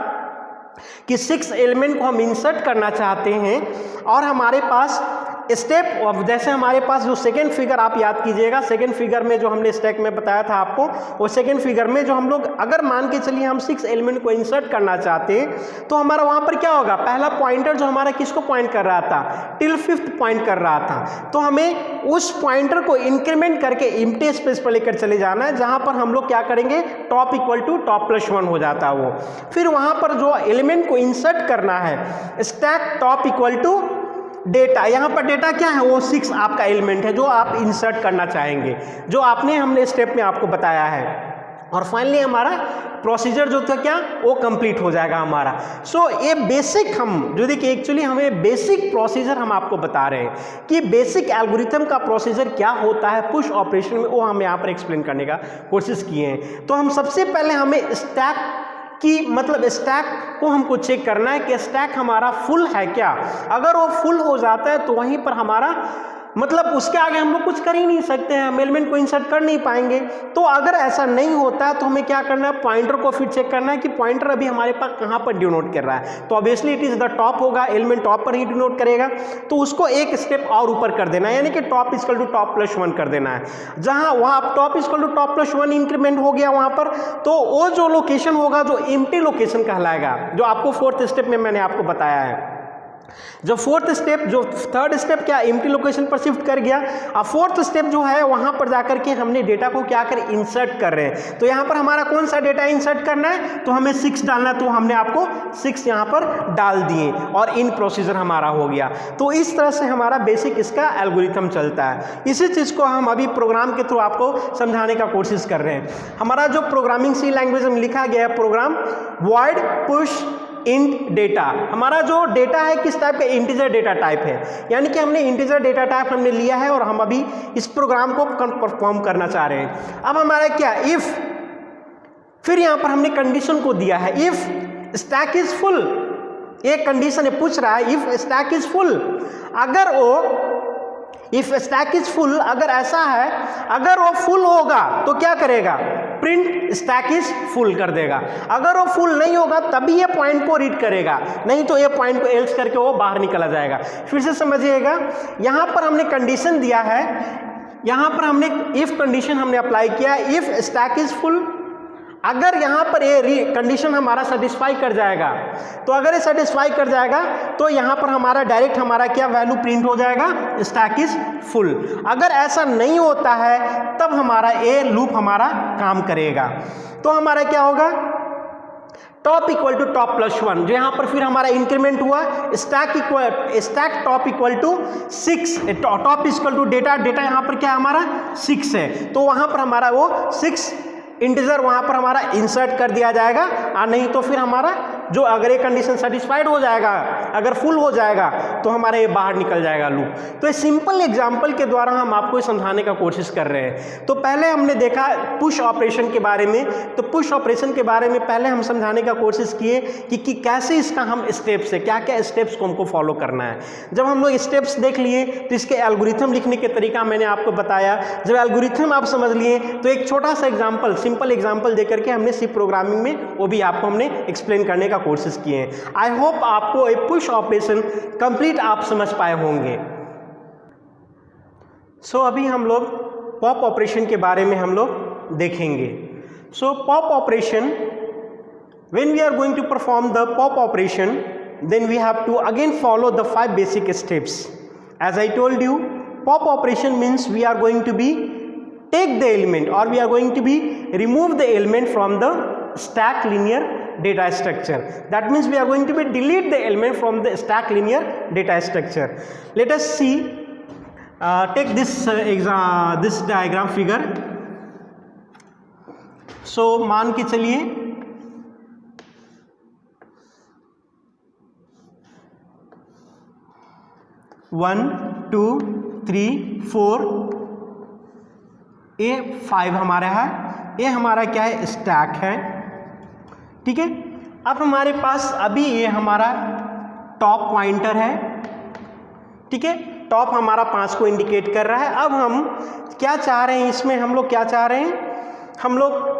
कि 6 एलिमेंट को हम इंसर्ट करना चाहते हैं और हमारे पास स्टेप, जैसे हमारे पास जो सेकेंड फिगर आप याद कीजिएगा, सेकेंड फिगर में जो हमने स्टैक में बताया था आपको, वो सेकेंड फिगर में जो हम लोग अगर मान के चलिए हम 6 एलिमेंट को इंसर्ट करना चाहते हैं तो हमारा वहाँ पर क्या होगा, पहला पॉइंटर जो हमारा किसको पॉइंट कर रहा था, टिल 5th पॉइंट कर रहा था. तो हमें उस पॉइंटर को इंक्रीमेंट करके एम्प्टी स्पेस पर लेकर चले जाना है, जहाँ पर हम लोग क्या करेंगे, top equal to top plus 1 हो जाता है वो. फिर वहाँ पर जो एलिमेंट को इंसर्ट करना है, stack top equal to data. यहाँ पर डेटा क्या है, वो 6 आपका एलिमेंट है जो आप इंसर्ट करना चाहेंगे, जो आपने हमने स्टेप में आपको बताया है. और फाइनली हमारा प्रोसीजर जो था क्या, वो कंप्लीट हो जाएगा हमारा. सो ये बेसिक हम जो देखिए, एक्चुअली हमें बेसिक प्रोसीजर हम आपको बता रहे हैं कि बेसिक एल्गोरिथम का प्रोसीजर क्या होता है पुश ऑपरेशन में, वो हम यहाँ पर एक्सप्लेन करने का कोशिश किए हैं. तो हम सबसे पहले हमें स्टैक कि मतलब स्टैक को हमको चेक करना है कि स्टैक हमारा फुल है क्या. अगर वो फुल हो जाता है तो वहीं पर हमारा मतलब उसके आगे हम लोग कुछ कर ही नहीं सकते हैं, हम एलिमेंट को इंसर्ट कर नहीं पाएंगे. तो अगर ऐसा नहीं होता है तो हमें क्या करना है, पॉइंटर को फिर चेक करना है कि पॉइंटर अभी हमारे पास कहाँ पर डिनोट कर रहा है. तो obviously it is the top होगा, एलिमेंट टॉप पर ही डिनोट करेगा, तो उसको एक स्टेप और ऊपर कर देना है, यानी कि top equal to top plus 1 कर देना है. जहाँ वहाँ top equal to top plus 1 increment हो गया वहाँ पर, तो वो जो लोकेशन होगा जो एम्प्टी लोकेशन कहलाएगा, जो आपको 4th स्टेप में मैंने आपको बताया है. जब 4th स्टेप, जो 3rd स्टेप क्या एम्प्टी लोकेशन पर शिफ्ट कर गया, अब 4th स्टेप जो है वहां पर जाकर के हमने डेटा को क्या कर इंसर्ट कर रहे हैं. तो यहां पर हमारा कौन सा डेटा इंसर्ट करना है, तो हमें 6 डालना है, तो हमने आपको 6 यहां पर डाल दिए और इन प्रोसीजर हमारा हो गया. तो इस तरह से हमारा बेसिक इसका एल्गोरिथम चलता है. इसी चीज को हम अभी प्रोग्राम के थ्रू आपको समझाने का कोशिश कर रहे हैं. हमारा जो प्रोग्रामिंग सी लैंग्वेज में लिखा गया है program void push int data, हमारा जो डेटा है किस टाइप का, इंटीजर डेटा टाइप है. यानी कि हमने इंटीजर डेटा टाइप हमने लिया है और हम अभी इस प्रोग्राम को परफॉर्म करना चाह रहे हैं. अब हमारा क्या, इफ, फिर यहां पर हमने कंडीशन को दिया है, इफ स्टैक इज फुल. एक कंडीशन पूछ रहा है, इफ स्टैक इज फुल. अगर वो इफ स्टैक इज फुल, अगर ऐसा है, अगर वो फुल होगा तो क्या करेगा, प्रिंट स्टैक इज फुल कर देगा. अगर वो फुल नहीं होगा तभी ये पॉइंट को रीड करेगा, नहीं तो ये पॉइंट को एल्स करके वो बाहर निकला जाएगा. फिर से समझिएगा, यहां पर हमने कंडीशन दिया है, यहां पर हमने इफ कंडीशन हमने अप्लाई किया, इफ स्टैक इज फुल. अगर यहाँ पर ये कंडीशन हमारा सेटिस्फाई कर जाएगा, तो अगर ये सेटिस्फाई कर जाएगा तो यहाँ पर हमारा डायरेक्ट हमारा क्या वैल्यू प्रिंट हो जाएगा, स्टैक इज फुल. अगर ऐसा नहीं होता है तब हमारा ये लूप हमारा काम करेगा. तो हमारा क्या होगा, top equal to top plus 1, जो यहाँ पर फिर हमारा इंक्रीमेंट हुआ, stack top equal to 6, top equal to data, data यहाँ पर क्या हमारा 6 है, तो वहाँ पर हमारा वो 6 इंटीजर वहां पर हमारा इंसर्ट कर दिया जाएगा, और नहीं तो फिर हमारा जो अगर ये कंडीशन सेटिस्फाइड हो जाएगा, अगर फुल हो जाएगा तो हमारे ये बाहर निकल जाएगा लूप। तो ये सिंपल एग्जांपल के द्वारा हम आपको समझाने का कोशिश कर रहे हैं। तो पहले हमने देखा पुश ऑपरेशन के बारे में, तो पुश ऑपरेशन के बारे में पहले हम समझाने का कोशिश किए कि कैसे इसका हम स्टेप्स है, क्या क्या स्टेप्स को हमको फॉलो करना है। जब हम लोग स्टेप्स देख लिए तो इसके एल्गोरिथम लिखने के तरीका मैंने आपको बताया। जब एल्गोरिथम आप समझ लिए तो एक छोटा सा एग्जांपल, सिंपल एग्जांपल देकर के हमने सी प्रोग्रामिंग में वो भी आपको हमने एक्सप्लेन करने का कोशिश किए हैं। आई होप आपको एक पुश ऑपरेशन कंप्लीट आप समझ पाए होंगे। सो अभी हम लोग पॉप ऑपरेशन के बारे में हम लोग देखेंगे। So pop operation, when we are going to perform the pop operation, then we have to again follow the 5 basic steps. As I told you, pop operation means we are going to be take the element, or we are going to be remove the element from the stack linear data structure. That means we are going to be delete the element from the stack linear data structure. Let us see, take this this diagram figure. So मान के चलिए 1 2 3 4, ये 5 हमारा है, ये हमारा क्या है, स्टैक है। ठीक है, अब हमारे पास अभी ये हमारा टॉप पॉइंटर है। ठीक है, टॉप हमारा 5 को इंडिकेट कर रहा है। अब हम क्या चाह रहे हैं इसमें, हम लोग क्या चाह रहे हैं, हम लोग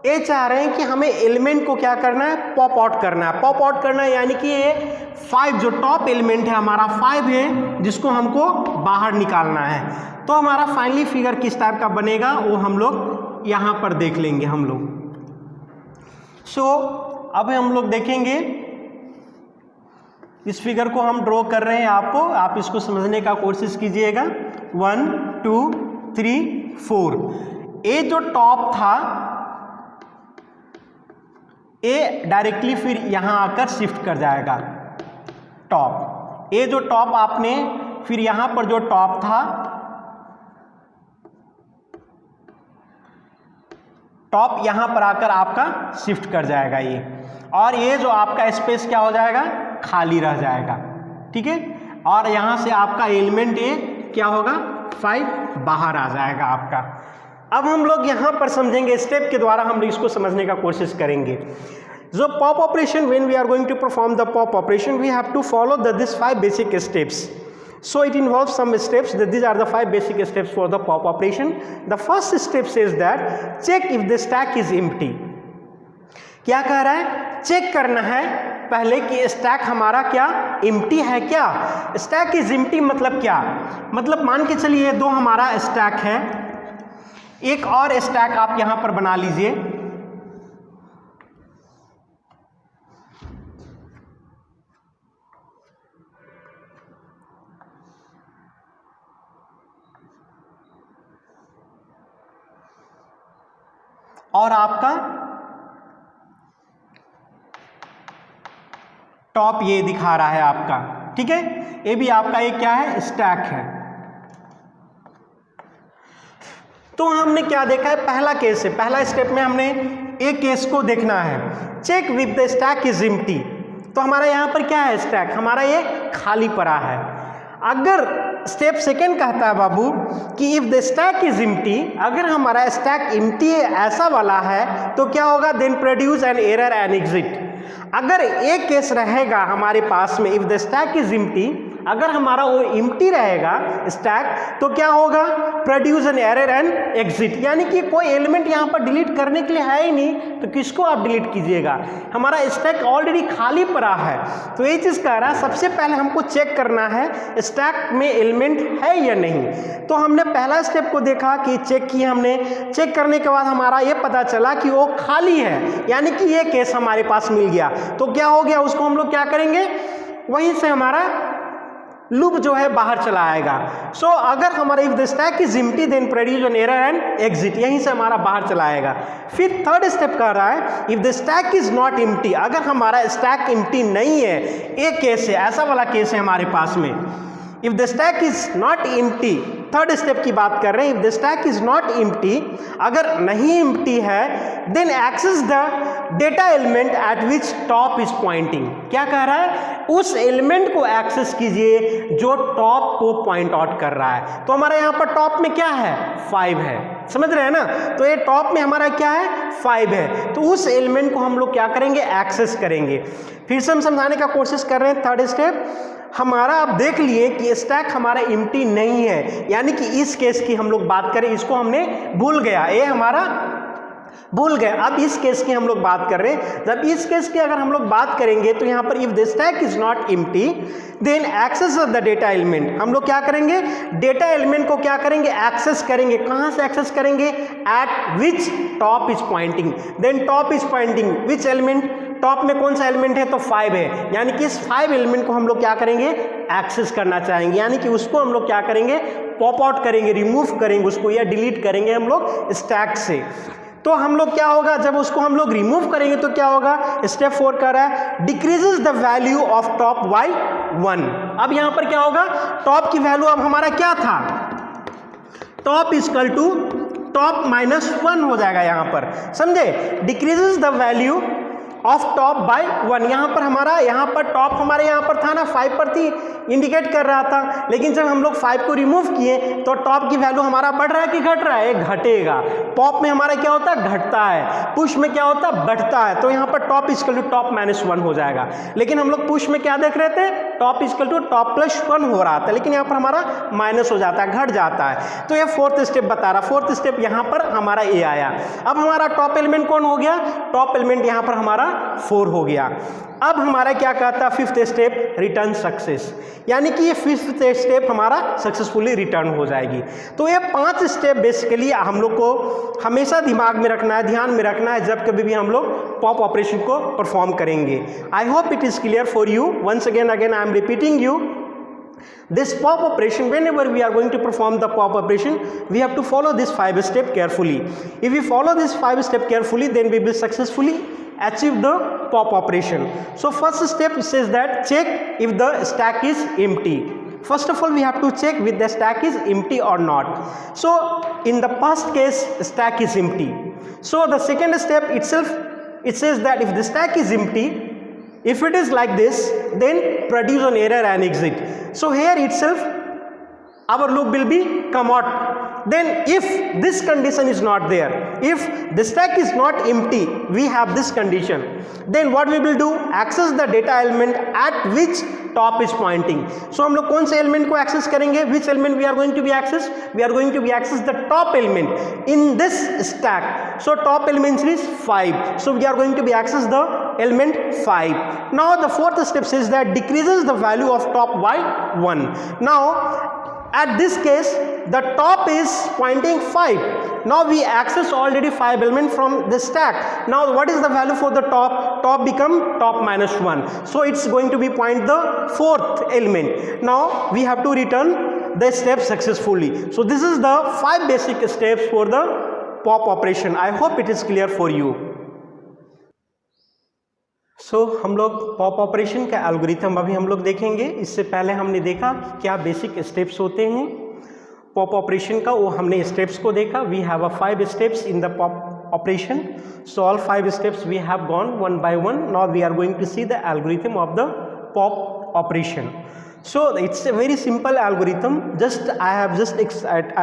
ये चाह रहे हैं कि हमें एलिमेंट को क्या करना है, पॉप आउट करना है। पॉप आउट करना है यानी कि ये 5 जो टॉप एलिमेंट है हमारा 5 है, जिसको हमको बाहर निकालना है। तो हमारा फाइनली फिगर किस टाइप का बनेगा वो हम लोग यहाँ पर देख लेंगे हम लोग। सो अब हम लोग देखेंगे, इस फिगर को हम ड्रॉ कर रहे हैं आपको, आप इसको समझने का कोशिश कीजिएगा। 1 2 3 4, ये जो टॉप था ये डायरेक्टली फिर यहाँ आकर शिफ्ट कर जाएगा टॉप। ये जो टॉप आपने फिर यहाँ पर जो टॉप था, टॉप यहाँ पर आकर आपका शिफ्ट कर जाएगा ये, और ये जो आपका स्पेस क्या हो जाएगा, खाली रह जाएगा। ठीक है, और यहाँ से आपका एलिमेंट ये क्या होगा, 5 बाहर आ जाएगा आपका। अब हम लोग यहाँ पर समझेंगे, स्टेप के द्वारा हम इसको समझने का कोशिश करेंगे। जो pop operation, when we are going to perform the pop operation, we have to follow this 5 basic steps. So it involves some steps. These are the 5 basic steps for the pop operation. The first step says that check if the stack is empty. क्या कह रहा है, check करना है पहले कि stack हमारा क्या एम्प्टी है क्या। स्टैक इज एम्प्टी मतलब क्या, मतलब मान के चलिए 2 हमारा स्टैक है, एक और स्टैक आप यहां पर बना लीजिए। और आपका टॉप ये दिखा रहा है आपका, ठीक है, ये भी आपका एक क्या है, स्टैक है। तो हमने क्या देखा है, पहला केस है, पहला स्टेप में हमने एक केस को देखना है, check with the stack is empty. तो हमारा यहाँ पर क्या है, स्टैक हमारा ये खाली पड़ा है। अगर स्टेप सेकेंड कहता है बाबू कि if the stack is empty, अगर हमारा स्टैक एम्प्टी ऐसा वाला है तो क्या होगा, then produce an error and exit. अगर एक केस रहेगा हमारे पास में, if the stack is empty, अगर हमारा वो एम्प्टी रहेगा स्टैक, तो क्या होगा, produce an error and exit, यानी कि कोई एलिमेंट यहाँ पर डिलीट करने के लिए है ही नहीं, तो किसको आप डिलीट कीजिएगा, हमारा स्टैक ऑलरेडी खाली पड़ा है। तो ये चीज़ कह रहा है सबसे पहले हमको चेक करना है स्टैक में एलिमेंट है या नहीं। तो हमने पहला स्टेप को देखा कि चेक किया हमने, चेक करने के बाद हमारा ये पता चला कि वो खाली है, यानी कि ये केस हमारे पास मिल गया। तो क्या हो गया, उसको हम लोग क्या करेंगे, वहीं से हमारा लूप जो है बाहर चला आएगा। सो अगर हमारा if the stack is empty then produce an error and exit, यहीं से हमारा बाहर चला आएगा। फिर थर्ड स्टेप कह रहा है if the stack is not empty, अगर हमारा स्टैक एम्प्टी नहीं है, एक केस है, ऐसा वाला केस है हमारे पास में, if the stack is not empty, third step की बात कर रहे हैं, if the stack is not empty, अगर नहीं एम्प्टी है, then access the data element at which top is pointing. क्या कह रहा है? उस एलिमेंट को एक्सेस कीजिए जो टॉप को पॉइंट आउट कर रहा है। तो हमारा यहाँ पर टॉप में क्या है? 5 है, समझ रहे हैं ना? तो ये टॉप में हमारा क्या है? 5 है। तो उस एलिमेंट को हम लोग क्या करेंगे? एक्सेस करेंगे। फिर से हम समझाने का कोशिश कर रहे हैं। थर्ड स्टेप हमारा, आप देख लिए कि स्टैक हमारा एम्प्टी नहीं है, यानी कि इस केस की हम लोग बात करें, इसको हमने भूल गया, ये हमारा भूल गए। अब इस केस की हम लोग बात कर रहे हैं। जब इस केस की अगर हम लोग बात करेंगे तो यहाँ पर if the stack is not empty then access of the data element, हम लोग क्या करेंगे? डेटा एलिमेंट को क्या करेंगे? एक्सेस करेंगे। कहाँ से एक्सेस करेंगे? At which top is pointing. Then top is pointing which element? Top में कौन सा एलिमेंट है? तो 5 है, यानी कि इस 5 एलिमेंट को हम लोग क्या करेंगे? एक्सेस करना चाहेंगे, यानी कि उसको हम लोग क्या करेंगे? पॉप आउट करेंगे, रिमूव करेंगे उसको, या डिलीट करेंगे हम लोग स्टैक से। तो हम लोग क्या होगा? जब उसको हम लोग रिमूव करेंगे तो क्या होगा? स्टेप 4 कर रहा है decreases the value of top bye 1। अब यहां पर क्या होगा? टॉप की वैल्यू अब हमारा क्या था? टॉप इक्वल टू टॉप -1 हो जाएगा यहां पर, समझे? Decreases the value of top bye 1। यहाँ पर हमारा, यहाँ पर टॉप हमारे यहाँ पर था ना, 5 पर थी, इंडिकेट कर रहा था, लेकिन जब हम लोग 5 को रिमूव किए तो टॉप की वैल्यू हमारा बढ़ रहा है कि घट रहा है? घटेगा। पॉप में हमारा क्या होता है? घटता है। पुश में क्या होता है? बढ़ता है। तो यहाँ पर टॉप इक्वल टू टॉप -1 हो जाएगा। लेकिन हम लोग पुश में क्या देख रहे थे? टॉप इक्वल टू टॉप +1 हो रहा था, लेकिन यहाँ पर हमारा माइनस हो जाता है, घट जाता है। तो ये फोर्थ स्टेप बता रहा। फोर्थ स्टेप यहाँ पर हमारा ये आया। अब हमारा टॉप एलिमेंट कौन हो गया? टॉप एलिमेंट यहाँ पर हमारा 4 हो गया। अब हमारा क्या कहता है? फिफ्थ स्टेप रिटर्न सक्सेस, यानी कि ये फिफ्थ स्टेप हमारा सक्सेसफुली रिटर्न हो जाएगी। तो ये 5 स्टेप बेसिकली हम लोग को हमेशा दिमाग में रखना है, ध्यान में रखना है जब कभी भी हम लोग पॉप ऑपरेशन को परफॉर्म करेंगे। I hope it is clear for you. Once again I am repeating you, this pop operation, whenever we are going to perform the pop operation, we have to follow this 5 step carefully. If we follow this 5 step carefully, then we will successfully achieve the pop operation. So first step says that check if the stack is empty. First of all, we have to check if the stack is empty or not. So in the first case, stack is empty. So the second step itself, it says that if the stack is empty, if it is like this, then produce an error and exit. So here itself our loop will be come out. Then if this condition is not there, if the stack is not empty, we have this condition, then what we will do? Access the data element at which top is pointing. So हम लोग कौन से element को access करेंगे? Which element we are going to be access? We are going to be access the top element in this stack. So top element is 5. So we are going to be access the element 5. Now the fourth step says that decreases the value of top by 1. Now at this case the top is pointing 5. Now we access already 5 element from the stack. Now what is the value for the top? Top become top -1. So it's going to be point the 4th element. Now we have to return the step successfully. So this is the 5 basic steps for the pop operation. I hope it is clear for you. हम लोग pop operation का algorithm अभी हम लोग देखेंगे। इससे पहले हमने देखा क्या बेसिक स्टेप्स होते हैं पॉप ऑपरेशन का, वो हमने स्टेप्स को देखा। We have 5 steps in the pop operation. So all 5 steps we have gone one by one. Now we are going to see the algorithm of the pop operation. So it's a very simple algorithm. I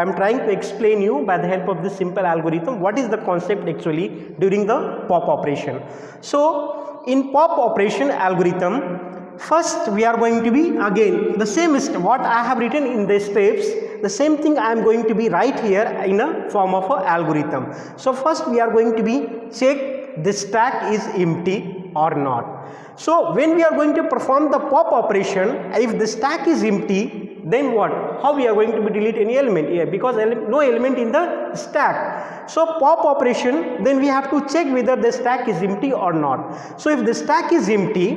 am trying to explain you by the help of this simple algorithm what is the concept actually during the pop operation. So in pop operation algorithm, first we are going to be again the same what I have written in the steps, the same thing I am going to be right here in a form of a algorithm. So first we are going to be check the stack is empty or not. So when we are going to perform the pop operation, if the stack is empty, then what? How we are going to be delete any element here? Because no element in the stack. So pop operation, then we have to check whether the stack is empty or not. So if the stack is empty,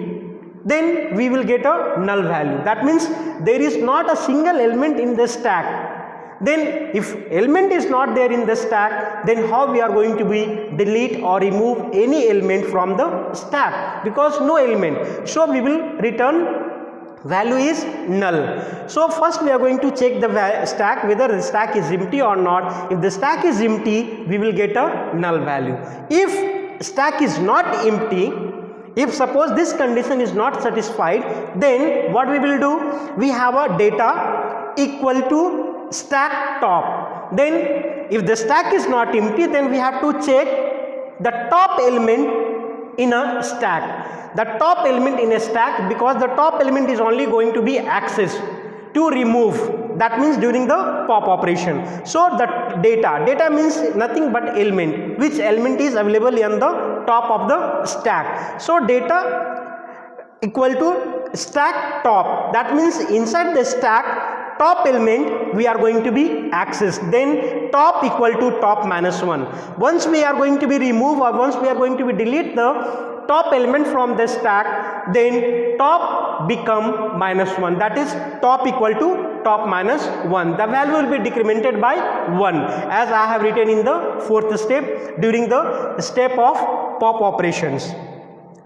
then we will get a null value. That means there is not a single element in the stack. Then if element is not there in the stack, then how we are going to be delete or remove any element from the stack? Because no element. So we will return value is null. So first we are going to check the stack whether the stack is empty or not. If the stack is empty, we will get a null value. If stack is not empty, if suppose this condition is not satisfied, then what we will do, we have a data equal to stack top. Then if the stack is not empty, then we have to check the top element in a stack. The top element in a stack, because the top element is only going to be accessed to remove, that means during the pop operation. So the data means nothing but element, which element is available on the top of the stack. So data equal to stack top, that means inside the stack top element we are going to be accessed, then top equal to top minus 1. Once we are going to be remove, or once we are going to be delete the top element from the stack, then top become minus 1, that is top equal to top minus 1. The value will be decremented by 1, as I have written in the fourth step during the step of pop operations.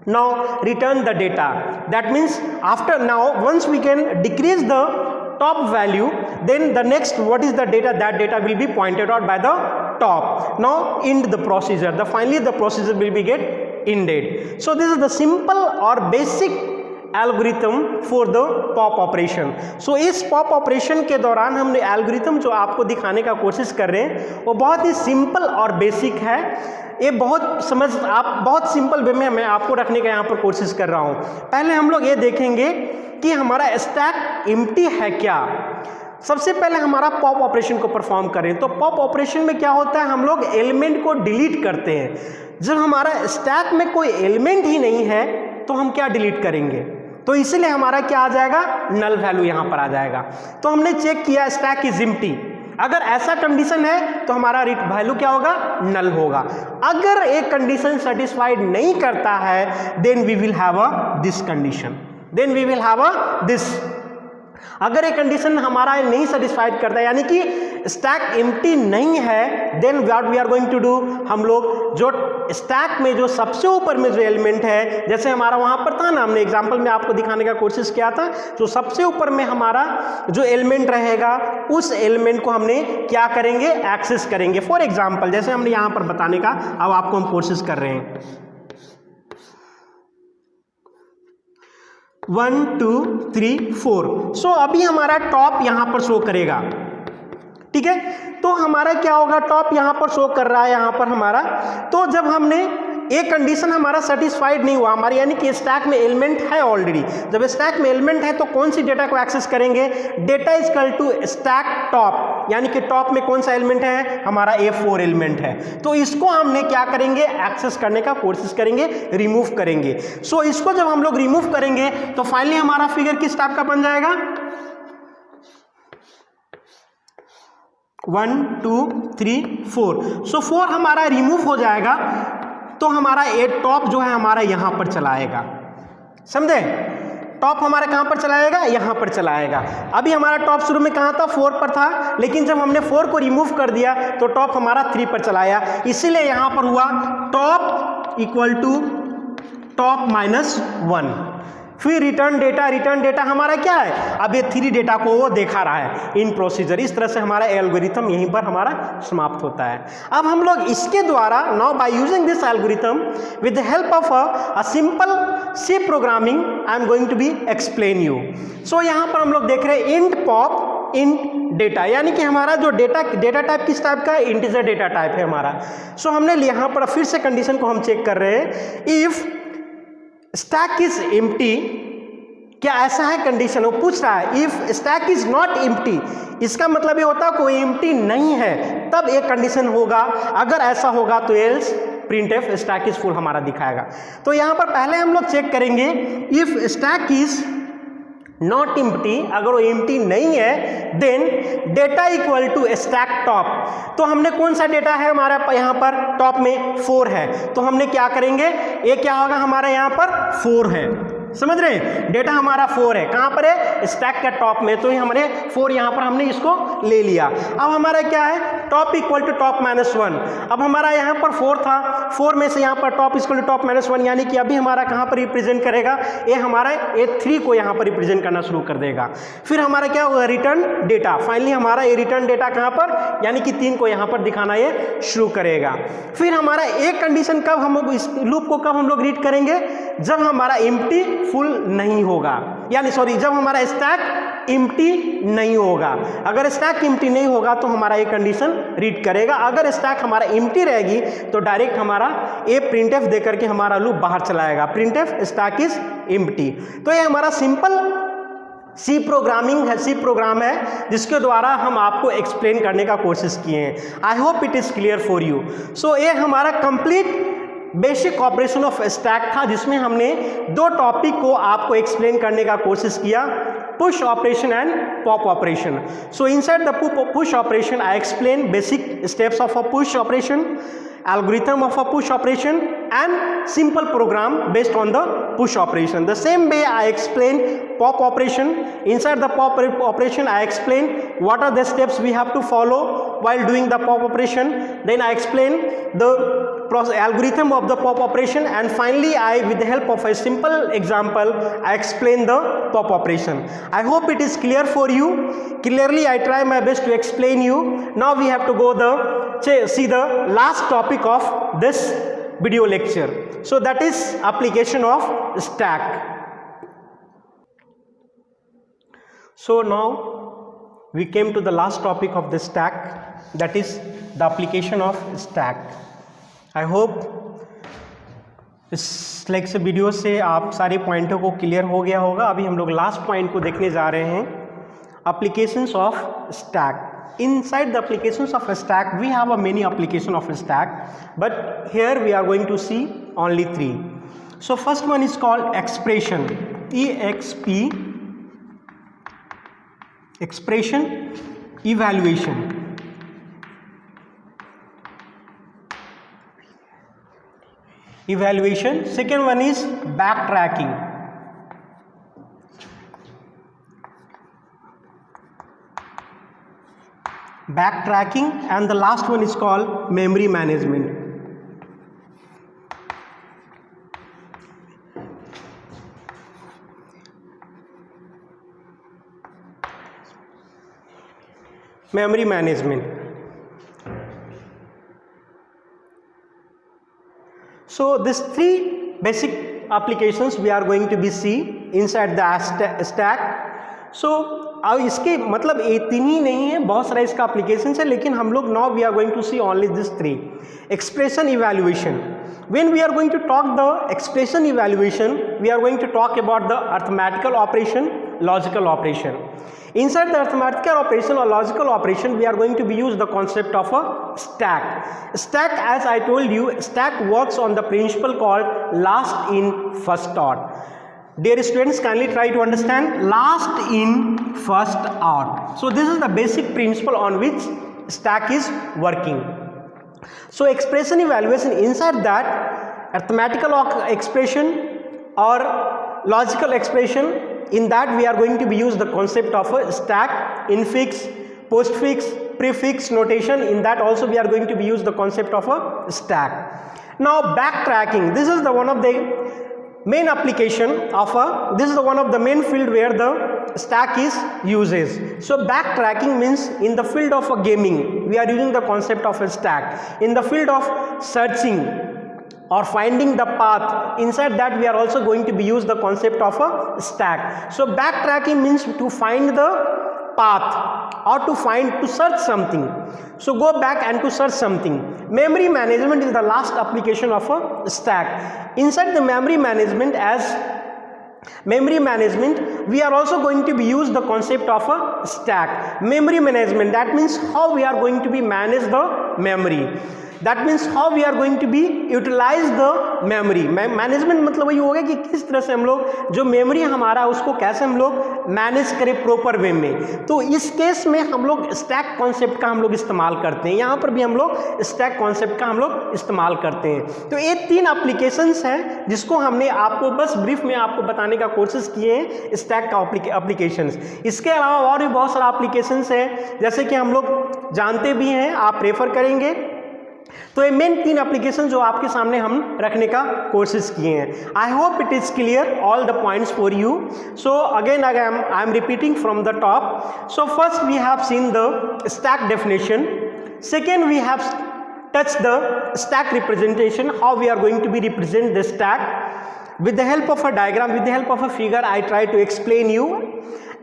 Now return the data, that means after, now once we can decrease the top value, then the next, what is the data, that data will be pointed out by the top. Now end the procedure, finally the procedure will be get ended. So this is the simple or basic algorithm for the pop operation. So इस pop operation के दौरान हमने algorithm जो आपको दिखाने का कोशिश कर रहे हैं वो बहुत ही सिंपल और बेसिक है. ये बहुत सिंपल वे में मैं आपको रखने का यहाँ पर कोशिश कर रहा हूँ. पहले हम लोग ये देखेंगे कि हमारा स्टैक एम्प्टी है क्या. सबसे पहले हमारा पॉप ऑपरेशन को परफॉर्म करें. तो पॉप ऑपरेशन में क्या होता है, हम लोग एलिमेंट को डिलीट करते हैं. जब हमारा स्टैक में कोई एलिमेंट ही नहीं है तो हम क्या डिलीट करेंगे, तो इसलिए हमारा क्या आ जाएगा, नल वैल्यू यहां पर आ जाएगा. तो हमने चेक किया स्टैक इज एम्प्टी. अगर ऐसा कंडीशन है तो हमारा वैल्यू क्या होगा, नल होगा. अगर एक कंडीशन सेटिस्फाइड नहीं करता है then we will have a this condition, then we will have a this. अगर एक कंडीशन हमारा नहीं सेटिस्फाइड करता है, यानी कि स्टैक एम्प्टी नहीं है, then what we are going to do, हम लोग जो स्टैक में जो सबसे ऊपर में जो एलिमेंट है, जैसे हमारा वहां पर था ना, हमने एग्जांपल में आपको दिखाने का कोशिश किया था, जो सबसे ऊपर में हमारा जो एलिमेंट रहेगा उस एलिमेंट को हमने क्या करेंगे, एक्सेस करेंगे. फॉर एग्जाम्पल जैसे हमने यहां पर बताने का अब आपको हम कोशिश कर रहे हैं. 1 2 3 4. सो अभी हमारा टॉप यहां पर शो करेगा, ठीक है. तो हमारा क्या होगा, टॉप यहां पर शो कर रहा है यहां पर हमारा. तो जब हमने एक कंडीशन हमारा सेटिस्फाइड नहीं हुआ हमारी, यानी कि स्टैक में एलिमेंट है ऑलरेडी. जब स्टैक में एलिमेंट है तो कौन सी डेटा को एक्सेस करेंगे, data is equal to stack top, यानी कि टॉप में कौन सा एलिमेंट है, हमारा A4 एलिमेंट है. तो इसको हमने क्या करेंगे, एक्सेस करने का कोशिश करेंगे, रिमूव करेंगे. सो इसको जब हम लोग रिमूव करेंगे तो फाइनली हमारा फिगर किस टाइप का बन जाएगा, 1 2 3 4. सो 4 हमारा रिमूव हो जाएगा तो हमारा ए टॉप जो है हमारा यहां पर चलाएगा. समझे, टॉप हमारा कहां पर चलाएगा, यहां पर चलाएगा. अभी हमारा टॉप शुरू में कहां था, 4 पर था, लेकिन जब हमने 4 को रिमूव कर दिया तो टॉप हमारा 3 पर चलाया. इसीलिए यहां पर हुआ top equal to top minus 1. फिर रिटर्न डेटा हमारा क्या है, अब ये 3 डेटा को वो देखा रहा है इन प्रोसीजर. इस तरह से हमारा एल्गोरिथम यहीं पर हमारा समाप्त होता है. अब हम लोग इसके द्वारा now by using this algorithm with the help of a simple C programming I am going to be explain you. So यहाँ पर हम लोग देख रहे हैं इंट पॉप इंट डेटा, यानी कि हमारा जो डेटा टाइप किस टाइप का है, इंटीजर डेटा टाइप है हमारा. सो हमने यहाँ पर फिर से कंडीशन को हम चेक कर रहे हैं, इफ स्टैक इज एम्प्टी, क्या ऐसा है कंडीशन, वो पूछ रहा है. If stack is not empty, इसका मतलब ये होता है कोई एम्प्टी नहीं है, तब एक कंडीशन होगा. अगर ऐसा होगा तो else printf stack is full हमारा दिखाएगा. तो यहां पर पहले हम लोग चेक करेंगे if stack is not empty, अगर वो एम्प्टी नहीं है then data equal to stack top. तो हमने कौन सा डेटा है हमारा यहाँ पर टॉप में 4 है, तो हमने क्या करेंगे, ये क्या होगा हमारा यहाँ पर 4 है. समझ रहे हैं, डेटा हमारा 4 है, कहाँ पर है, स्टैक के टॉप में. तो हमारे 4 यहाँ पर हमने इसको ले लिया. अब हमारा क्या है, top equal to top minus 1। अब हमारा यहाँ पर 4 था, 4 में से यहाँ पर top equal to top minus 1, यानी कि अभी हमारा कहाँ पर रिप्रेजेंट करेगा, ये हमारा A3 को यहाँ पर रिप्रेजेंट करना शुरू कर देगा। फिर हमारा क्या होगा, रिटर्न डेटा। फाइनली हमारा ये रिटर्न डेटा कहाँ पर, यानी कि 3 को यहाँ पर दिखाना ये शुरू करेगा। फिर हमारा एक कंडीशन कब हम लोग इस लूप को कब हम लोग रीड करेंगे, जब हमारा एम्प्टी फुल नहीं होगा, यानी सॉरी जब हमारा स्टैक एम्प्टी नहीं होगा। अगर स्टैक एम्प्टी नहीं होगा तो हमारा ये कंडीशन रीड करेगा। अगर स्टैक हमारा एम्प्टी रहेगी तो डायरेक्ट हमारा ए प्रिंटएफ दे करके हमारा लूप बाहर चलाएगा, प्रिंटएफ स्टैक इज एम्प्टी। तो ये हमारा सिंपल सी प्रोग्रामिंग है, सी प्रोग्राम है जिसके द्वारा हम आपको एक्सप्लेन करने का कोशिश किए हैं। I hope it is clear for you. So ये हमारा complete basic operation of stack था, जिसमें हमने 2 टॉपिक को आपको एक्सप्लेन करने का कोशिश किया, push operation and pop operation. So inside the push operation I explain basic steps of a push operation, algorithm of a push operation and simple program based on the push operation. The same way I explained pop operation. Inside the pop operation I explained what are the steps we have to follow while doing the pop operation. Then I explained the algorithm of the pop operation, and finally I, with the help of a simple example, I explain the pop operation. I hope it is clear for you. Clearly I try my best to explain you. Now we have to go see the last topic of this video lecture. So that is application of stack. So now we came to the last topic of the stack, that is the application of stack. I hope इस lecture video से आप सारे पॉइंटों को clear हो गया होगा। अभी हम लोग लास्ट पॉइंट को देखने जा रहे हैं, applications of stack. Inside the applications of a stack we have a many application of a stack, but here we are going to see only 3. So first one is called expression, EXP, expression, evaluation. Evaluation. Second one is backtracking. Backtracking, and the last one is called memory management. Memory management. So these 3 basic applications we are going to be see inside the stack. So अब इसके मतलब इतनी ही नहीं है, बहुत सारा इसका application है, लेकिन हम लोग now we are going to see only this 3. Expression evaluation. When we are going to talk the expression evaluation, we are going to talk about the arithmetical operation, logical operation. Inside the arithmetical operation or logical operation, we are going to be use the concept of a stack. Stack, as I told you, stack works on the principle called last in first out. Dear students, kindly try to understand last in first out. So this is the basic principle on which stack is working. So expression evaluation, inside that arithmetical expression or logical expression, in that we are going to be use the concept of a stack, infix, postfix, prefix notation. In that also we are going to be use the concept of a stack. Now backtracking, this is the one of the main application of a, this is the one of the main field where the stack is uses. So backtracking means in the field of a gaming we are using the concept of a stack. In the field of searching or finding the path, inside that we are also going to be use the concept of a stack. So backtracking means to find the path or to search something. So go back and to search something. Memory management is the last application of a stack. Inside the memory management, we are also going to be use the concept of a stack. Memory management, that means how we are going to be manage the memory. That means how we are going to be utilize the memory. Management मतलब वही होगा कि किस तरह से हम लोग जो मेमोरी हमारा उसको कैसे हम लोग मैनेज करें प्रॉपर वे में। तो इस केस में हम लोग स्टैक कॉन्सेप्ट का हम लोग इस्तेमाल करते हैं, यहाँ पर भी हम लोग स्टैक कॉन्सेप्ट का हम लोग इस्तेमाल करते हैं। तो ये 3 एप्लीकेशंस हैं जिसको हमने आपको बस ब्रीफ में आपको बताने का कोशिश किए हैं, स्टैक का एप्लीकेशंस। इसके अलावा और भी बहुत सारा एप्लीकेशंस है जैसे कि हम लोग जानते भी हैं, आप रेफर करेंगे। तो ये मेन 3 एप्लीकेशन जो आपके सामने हम रखने का कोशिश किए हैं। I hope it is clear all the points for you. So again I am repeating from the top. So first we have seen the stack definition, second we have touch the stack representation, how we are going to be represent the stack with the help of a diagram, with the help of a figure I try to explain you.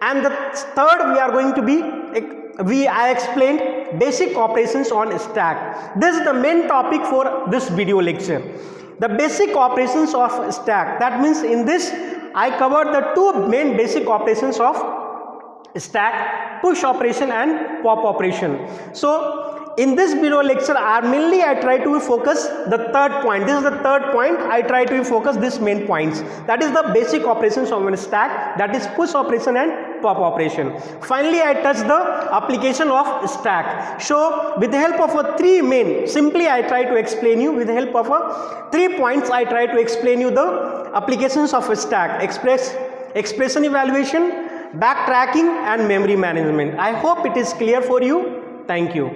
And the third we are going to be I explained basic operations on stack. This is the main topic for this video lecture, the basic operations of stack. That means in this I covered the 2 main basic operations of stack, push operation and pop operation. So in this video lecture I try to focus the third point. This is the third point. I try to focus this main points, that is the basic operations of a stack, that is push operation and pop operation. Finally I touch the application of stack. So with the help of a 3 main, simply I try to explain you with the help of a 3 points. I try to explain you the applications of a stack: expression evaluation, backtracking and memory management. I hope it is clear for you. Thank you.